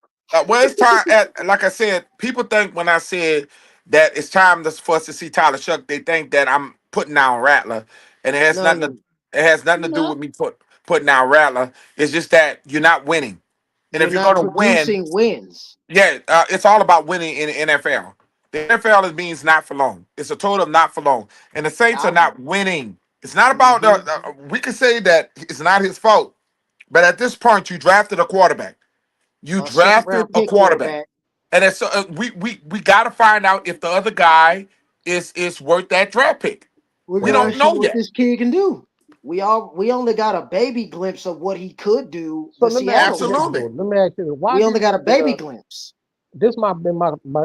Well, it's time. Like I said, people think when I said that it's time for us to see Tyler Shuck, they think that I'm putting down Rattler, and it has nothing. It has nothing to do with me putting down Rattler. It's just that you're not winning, and if you're going to win, wins. Yeah, it's all about winning in the NFL. The NFL means not for long. It's a total of not for long, and the Saints are not winning. It's not about. We could say that it's not his fault, but at this point, you drafted a quarterback. You drafted a quarterback, and it's we got to find out if the other guy is worth that draft pick. We don't know what this kid can do. We only got a baby glimpse of what he could do. So let me ask you, why we only got a baby glimpse. This might have been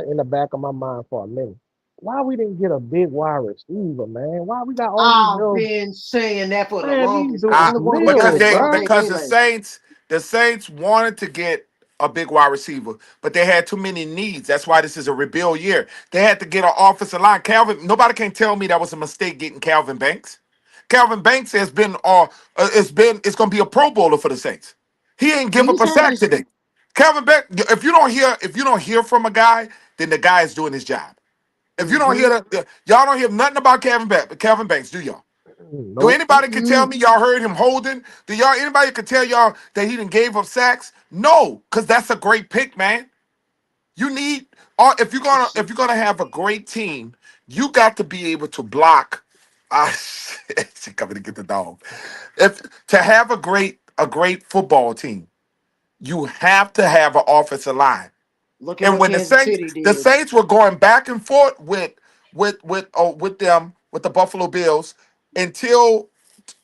in the back of my mind for a minute. Why we didn't get a big wide receiver, man? Why we got all these? I've been saying that for the longest time. Because the Saints wanted to get a big wide receiver, but they had too many needs. That's why this is a rebuild year. They had to get an offensive line. Nobody can tell me that was a mistake getting Calvin Banks. Calvin Banks has been it's going to be a Pro Bowler for the Saints. He ain't give up a sack today. Calvin Banks, if you don't hear from a guy, then the guy is doing his job. If you don't hear that, y'all don't hear nothing about Calvin Banks, do y'all? Nope. Do anybody can tell me y'all heard him holding? Anybody can tell y'all that he didn't gave up sacks? No, because that's a great pick, man. You need if you're gonna have a great team, you got to be able to block. She coming to get the dog. To have a great football team, you have to have an offensive line. And when the Saints were going back and forth with the Buffalo Bills until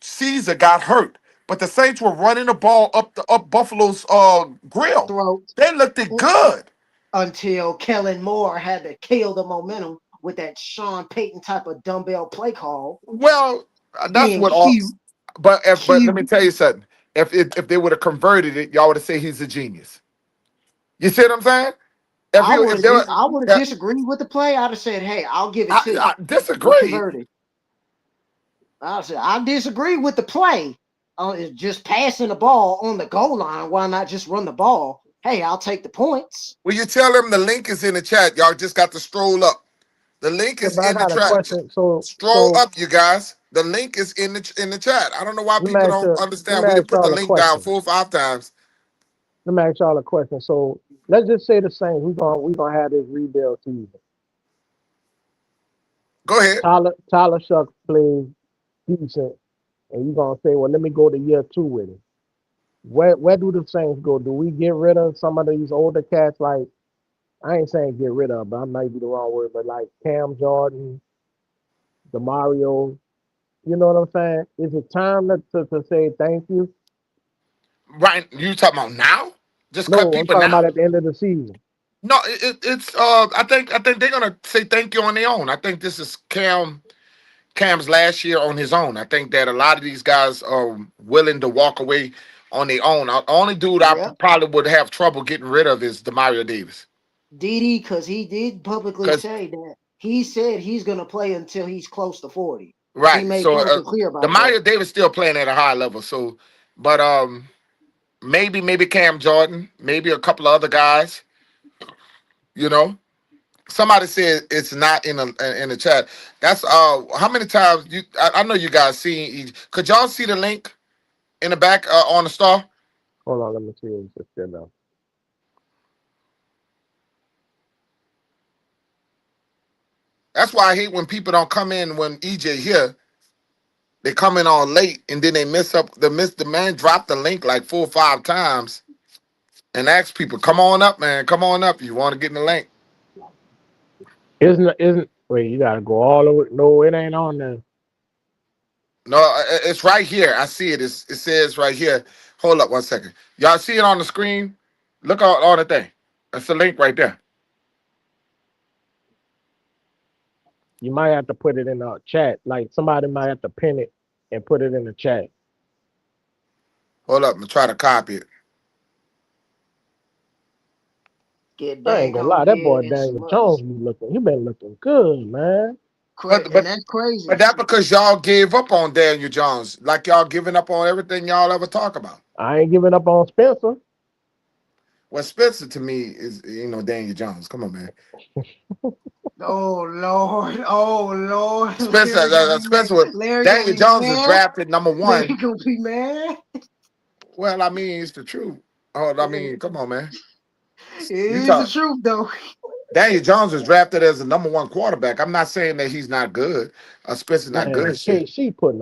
Caesar got hurt, but the Saints were running the ball up Buffalo's grill. Throat. They looked good until Kellen Moore had to kill the momentum with that Sean Payton type of dumbbell play call. Well, that's what all. But let me tell you something. If they would have converted it, y'all would have said he's a genius. You see what I'm saying? I would have disagreed with the play. I'd have said, "Hey, I'll give it to you." I disagree. I disagree with the play. just passing the ball on the goal line. Why not just run the ball? Hey, I'll take the points. Will you tell them the link is in the chat? Y'all just got to stroll up. The link is in the chat. Scroll up, you guys. The link is in the chat. I don't know why people don't understand. We can put the link down 4 or 5 times. Let me ask y'all a question. So let's just say the Saints. We gonna have this rebuild season. Go ahead. Tyler Shucks plays decent, and you're gonna say, well, let me go to year 2 with it. Where do the Saints go? Do we get rid of some of these older cats? Like, I ain't saying get rid of, but I might be the wrong word, but like Cam Jordan, DeMario, you know what I'm saying? Is it time to say thank you? Right, you talking about now? Just cut No, I'm people talking now? about at the end of the season. No, it's I think they're gonna say thank you on their own. I think this is Cam's last year on his own. I think that a lot of these guys are willing to walk away on their own. The only dude I probably would have trouble getting rid of is DeMario Davis. Didi, because he did publicly say that he said he's going to play until he's close to 40. Right. He made so publicly clear about DeMario that. Davis still playing at a high level. So, but maybe Cam Jordan, maybe a couple of other guys. You know, somebody said it's not in the chat. That's how many times you? I know you guys seen. Could y'all see the link in the back on the star? Hold on, let me see if it's there now. That's why I hate when people don't come in when EJ here. They come in all late and then they the man dropped the link like 4 or 5 times and ask people, come on up, man. Come on up. You want to get in the link. Wait, you gotta go all the way. No, it ain't on there. No, it's right here. I see it. It says right here. Hold up 1 second. Y'all see it on the screen? Look on the thing. That's the link right there. You might have to put it in the chat. Like somebody might have to pin it and put it in the chat. Hold up. I'm trying to copy it. I ain't gonna lie. That boy Daniel Jones he been looking good, man. But that's crazy. But that's because y'all gave up on Daniel Jones. Like y'all giving up on everything y'all ever talk about. I ain't giving up on Spencer. Well, Spencer to me is, Daniel Jones. Come on, man. Oh Lord. Spencer Daniel Jones was drafted number 1. Larry gonna be mad. Well, I mean, it's the truth. Oh, I mean, come on, man. It is the truth, though. Daniel Jones was drafted as the number 1 quarterback. I'm not saying that he's not good. Spencer's not good.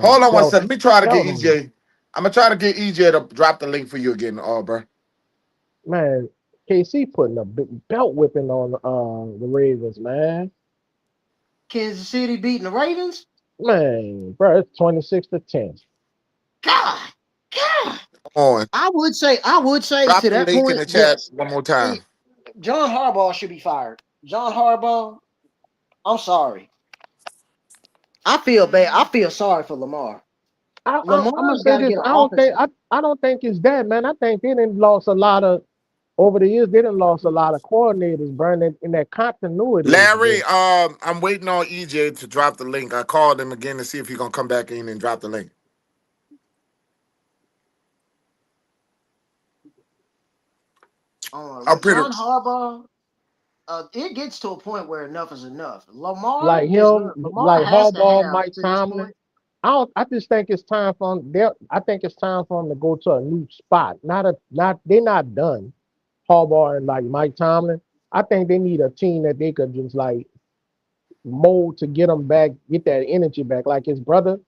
Hold on 1 second. Let me try to get EJ. I'm gonna try to get EJ to drop the link for you again, bro. Man, KC putting a big belt whipping on the Ravens, man. Kansas City beating the Ravens? Man, bro, it's 26-10. God. On. I would say drop to the that link point in the chat one more time. John Harbaugh should be fired. John Harbaugh, I'm sorry. I feel bad. I feel sorry for Lamar. Lamar's got to get an offensive. I don't think it's that, man. I think they didn't lost a lot of over the years. They didn't lost a lot of coordinators, burning in that continuity. Larry, I'm waiting on EJ to drop the link. I called him again to see if he's gonna come back in and drop the link. John Harbaugh, it gets to a point where enough is enough. Lamar, like him, like Harbaugh, Mike Tomlin. I just think it's time for them. I think it's time for them to go to a new spot. They're not done. Harbaugh and like Mike Tomlin. I think they need a team that they could just like mold to get them back, get that energy back. Like his brother,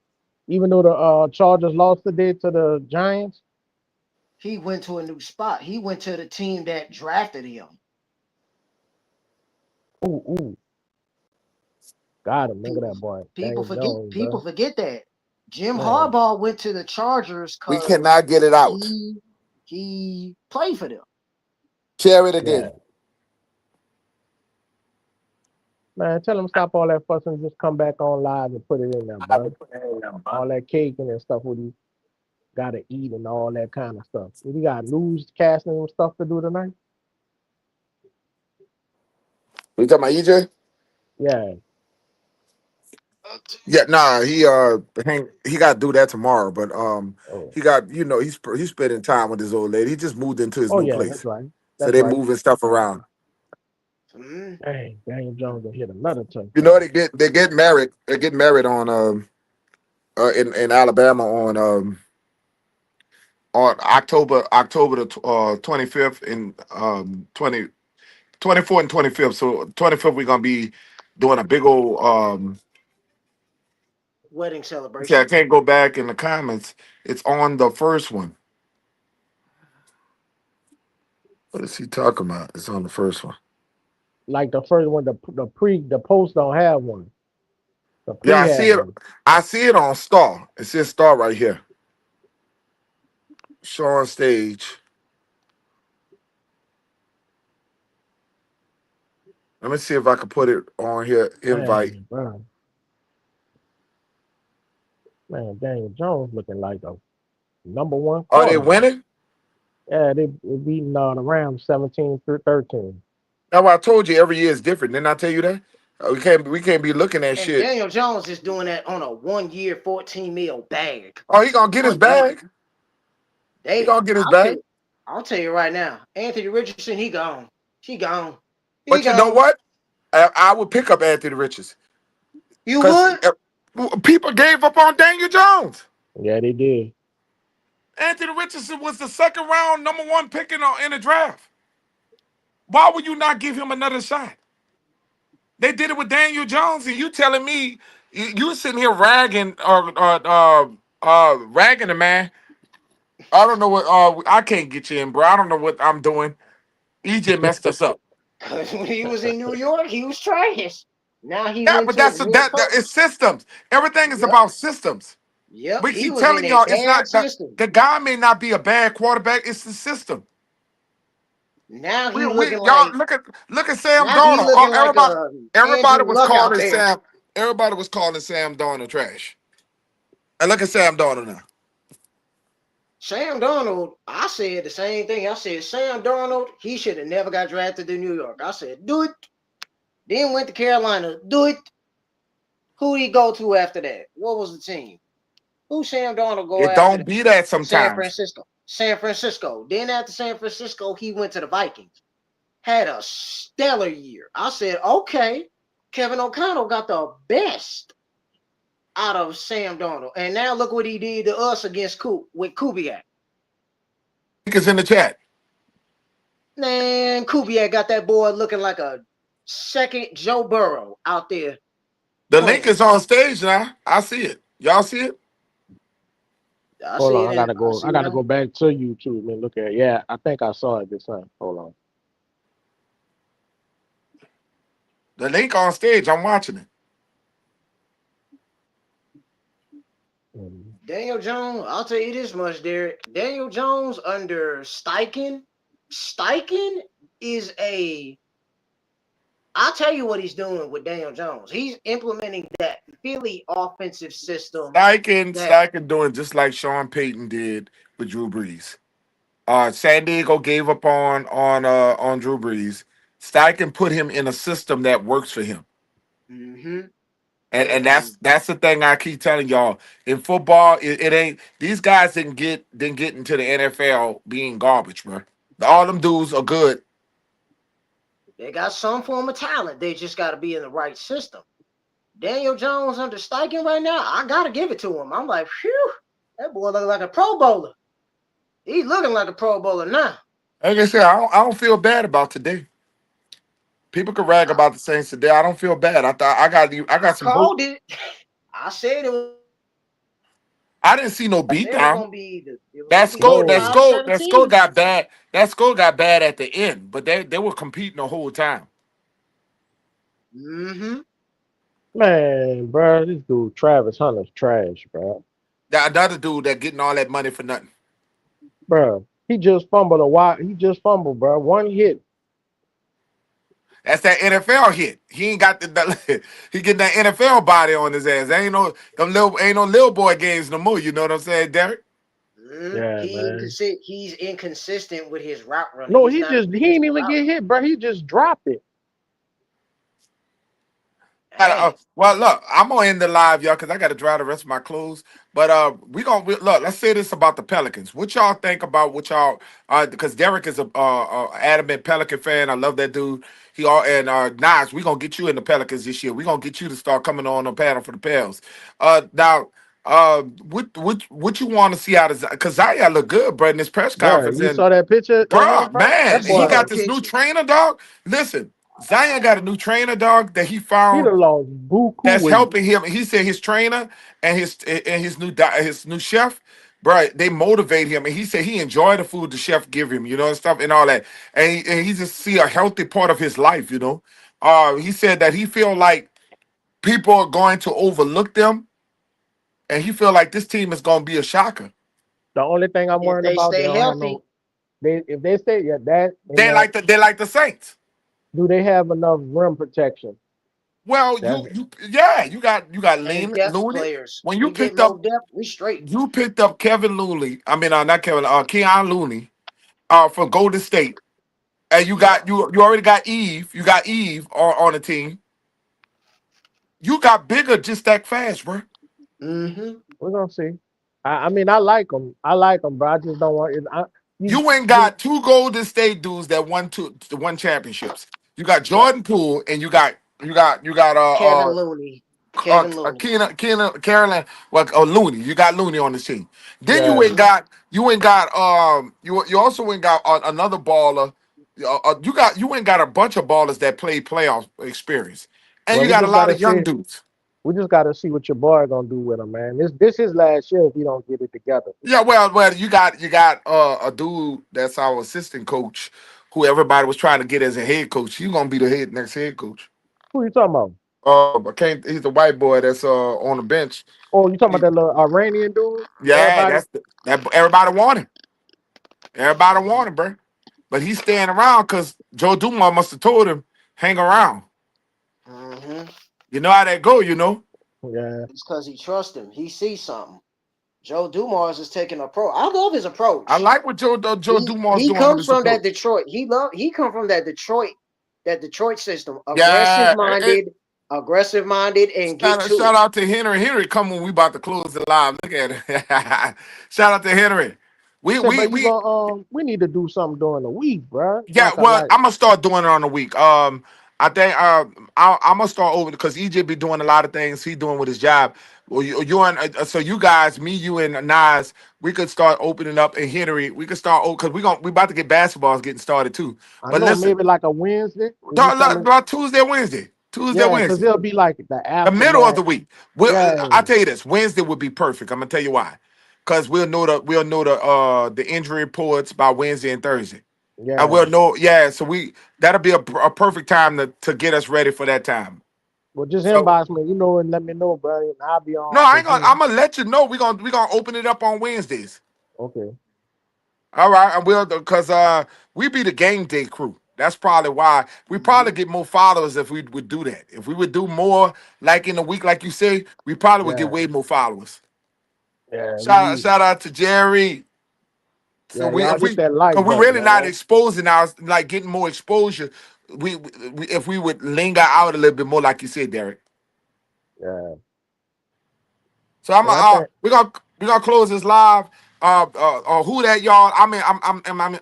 even though the Chargers lost today to the Giants, he went to a new spot. He went to the team that drafted him. Ooh. God, remember that boy. People forget that. Jim Harbaugh went to the Chargers we cannot get it out. He played for them. Share it again. Yeah. Man, tell them stop all that fussing and just come back on live and put it in there, bro. All that cake and stuff with you gotta eat and all that kind of stuff. We got newscasting and stuff to do tonight. You talking about EJ? Yeah. Yeah, nah, he got to do that tomorrow, but Oh, he got he's spending time with his old lady. He just moved into his oh new yeah, that's place, right. so That's they right. moving stuff around. Dang, Daniel Jones gonna hit another You know touchdown. they get married. They get married on in Alabama on October the 25th and 24th and 25th. So 25th we're gonna be doing a big old Wedding see, I celebration. can't go back in the comments. It's on the first one. What is he talking about? It's on the first one. Like the first one, the post don't have one. The Yeah, pre had one. I see it on Star. It says Star right here. Show on stage. Let me see if I can put it on here. Invite. Man, bro. Man, Daniel Jones looking like a #1 Are they quarterback. winning? Yeah, they beating the Rams 17-13. That's why I told you every year is different. Didn't I tell you that? We can't be looking at And shit. Daniel Jones is doing that on a 1 year, 14 mil bag. Oh, he gonna get his 1 year. bag. He gonna get his bag. I'll tell you right now, Anthony Richardson, he gone. He gone. He But you know gone. what? I would pick up Anthony Richards You because would? people gave up on Daniel Jones. Yeah, they did. Anthony Richardson was the second round #1 pick in the draft. Why would you not give him another shot? They did it with Daniel Jones, and you telling me you sitting here ragging ragging the man. I don't know what I can't get you in, bro. I don't know what I'm doing. EJ messed us up. Because when he was in New York, he was trash. Now he Yeah, went but to a real that coach. it's systems. Everything is Yep. about systems. Yep. We He keep was in telling a y'all it's bad not system. the guy may not be a bad quarterback. It's the system. Now he We looking y'all like look at Sam now he Darnold. looking like Everybody Andrew was Luck out calling there. Sam. Everybody was calling Sam Darnold trash. And look at Sam Darnold now. Sam Darnold, I said the same thing. I said Sam Darnold, he should have never got drafted to New York. I said, do it. Then went to Carolina. Do it. Who did he go to after that? What was the team? Who Sam Darnold go It after don't that? be that San sometimes. Francisco. San Francisco. Then after San Francisco, he went to the Vikings. Had a stellar year. I said, okay, Kevin O'Connell got the best out of Sam Darnold. And now look what he did to us against with Kubiak. Link is in the chat. Man, Kubiak got that boy looking like a second Joe Burrow out there. The link is on stage now. I see it. Y'all see it? Hold on, I gotta go back to YouTube and look at it. Yeah, I think I saw it this time. Hold on. The link on stage. I'm watching it. Daniel Jones, I'll tell you this much, Derek. Daniel Jones under Steichen is I'll tell you what he's doing with Daniel Jones. He's implementing that Philly offensive system. Steichen doing just like Sean Payton did with Drew Brees. San Diego gave up on Drew Brees. Steichen put him in a system that works for him. Mm-hmm. And that's the thing I keep telling y'all. In football, it ain't these guys didn't get into the NFL being garbage, bro. All them dudes are good. They got some form of talent. They just got to be in the right system. Daniel Jones under Steichen right now, I got to give it to him. I'm like, phew, that boy looking like a Pro Bowler. He's looking like a Pro Bowler now. Like I said, I don't feel bad about today. People can rag about the Saints today. I don't feel bad. I thought I got some hope. Called it. I said it was. I didn't see no beatdown. That score got bad. That score got bad at the end, but they were competing the whole time. Mm-hmm. Man, bro, this dude Travis Hunter's trash, bro. That another dude that getting all that money for nothing. Bro, he just fumbled a while. He just fumbled, bro. One hit. That's that NFL hit. He ain't got he getting that NFL body on his ass. Ain't no little boy games no more. You know what I'm saying, Derek? Yeah, man. He's inconsistent with his route running. No, he didn't even get hit, bro. He just dropped it. Well, look, I'm gonna end the live, y'all, because I got to dry the rest of my clothes. But look. Let's say this about the Pelicans. What y'all think about what y'all? Because Derek is a adamant Pelican fan. I love that dude. He all and Nas, we gonna get you in the Pelicans this year. We gonna get you to start coming on the panel for the Pels. Now, what you want to see out of because Zion look good, bro, in this press Bro, conference. you And saw that picture bro, today, bro? man, That he boy, got this new trainer, dog. Listen, Zion got a new trainer, dog, that he he found done lost buku that's weight. helping him. He said his trainer and his new chef, bro, they motivate him. And he said he enjoyed the food the chef give him, and stuff and all that. And he just see a healthy part of his life, He said that he feel like people are going to overlook them, and he feel like this team is going to be a shocker. The only thing I'm If worried they about, they stay don't have healthy, no. If they stay, that and They that. like the Saints. Do they have enough rim protection? Well, That's you got and Lean depth Looney. players. When you We get picked more up depth, we straight. you picked up Kevin Looney. I mean, not Kevin. Keon Looney. For Golden State, and you Yeah. got you already got Eve. You got Eve on the team. You got bigger just that fast, bro. Mm-hmm. we're gonna see. I mean, I like them. I like them, but I just don't want it. You ain't got two Golden State dudes that won championships. You got Yep. Jordan Poole, and you got Kevin Looney. Kevin Looney. Carolyn, well, Looney. You got Looney on the team. Then Yeah. you ain't got you also ain't got another baller. You ain't got a bunch of ballers that play playoff experience, and Well, you we got a just lot gotta of young see. dudes. We just gotta see what your boy gonna do with him, man. This his last year if he don't get it together. Yeah, well, you got a dude that's our assistant coach, who everybody was trying to get as a head coach. He's gonna be the next head coach. Who you talking about? I can't. He's the white boy that's on the bench. Oh, you talking He- about that little Iranian dude? yeah, Everybody. that everybody wanted. Everybody wanted, bro. But he's staying around because Joe Dumars must have told him, hang around. Mm-hmm. You know how that go. Yeah. It's because he trusts him. He sees something. Joe Dumars is taking a pro. I love his approach. I like what Joe Dumars He doing with comes his from that approach. Detroit. He come from that Detroit system. Yeah. Aggressive minded, and get to Shout it. out to Henry. Henry, come when we about to close the live. Look at it. Shout out to Henry. We So, we but you we gonna we need to do something during the week, bro. yeah. Well, I'm gonna start doing it on the week. I think I'm gonna start over because EJ be doing a lot of things he doing with his job. Well, you and so you guys, me, you and Nas, we could start opening up. And Henry, we could start because we about to get basketballs getting started too. I But know listen, maybe like a Wednesday. Is it something? about Tuesday, Wednesday, Tuesday, Yeah, because Wednesday. it'll be like the The middle of aftermath. the week. Yeah, I tell you this, Wednesday would be perfect. I'm gonna tell you why. Because we'll know the injury reports by Wednesday and Thursday. And yeah. we'll know, yeah. So that'll be a perfect time to get us ready for that time. Well, just So inbox me, and let me know, bro. And I'll be no, on I the ain't gonna. Zoom. I'm gonna let you know. We gonna open it up on Wednesdays. Okay. All right, and we'll because we be the game day crew. That's probably why we probably get more followers if we would do that. If we would do more like in a week, like you say, we probably would get Yeah, way more followers. yeah. We Shout need. shout out to Jerry. So Yeah, y'all hit that cause like we button, really not man. exposing our like getting more exposure. If we would linger out a little bit more, like you said, Derek. Yeah. So I'm Well, I think. we're gonna close this live. Who that y'all? I mean,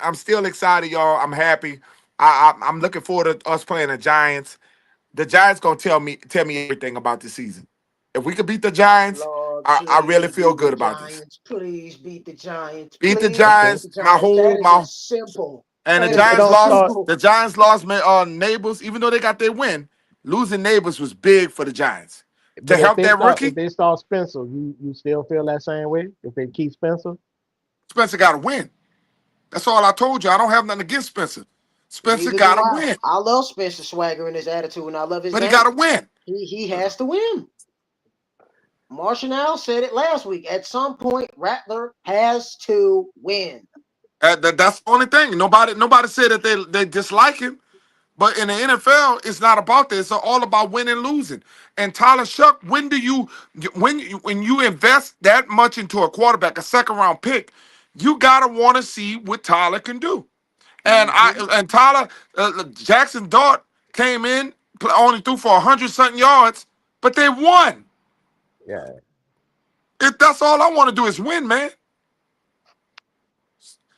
I'm still excited, y'all. I'm happy. I'm looking forward to us playing the Giants. The Giants gonna tell me everything about the season. If we could beat the Giants, Lord, I really please feel beat the good about this. Giants. Please beat the Giants. Beat the Please Okay. beat Giants. the Giants. That is a simple. And the That is If they a Giants don't lost. start, simple. The Giants lost neighbors, even though they got their win. Losing neighbors was big for the Giants to but help that if rookie. they start Spencer, you still feel that same way? If they keep Spencer, Spencer got to win. That's all I told you. I don't have nothing against Spencer. Spencer Neither do got to I. win, I love Spencer Swagger and his attitude, and I love his but he got to game. win. He has to win. Marshall said it last week. At some point, Rattler has to win. That's the only thing. Nobody said that they dislike him. But in the NFL, it's not about that. It's all about winning and losing. And Tyler Shuck, when you invest that much into a quarterback, a second round pick, you gotta want to see what Tyler can do. And Tyler Jackson Dart came in, only threw for 100 something yards, but they won. Yeah. If that's all I want to do is win, man.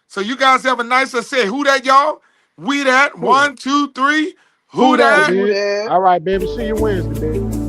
So you guys have a nicer say. Who that, y'all? We that. 1, 2, 3. Who that? All right, baby. See you Wednesday, baby.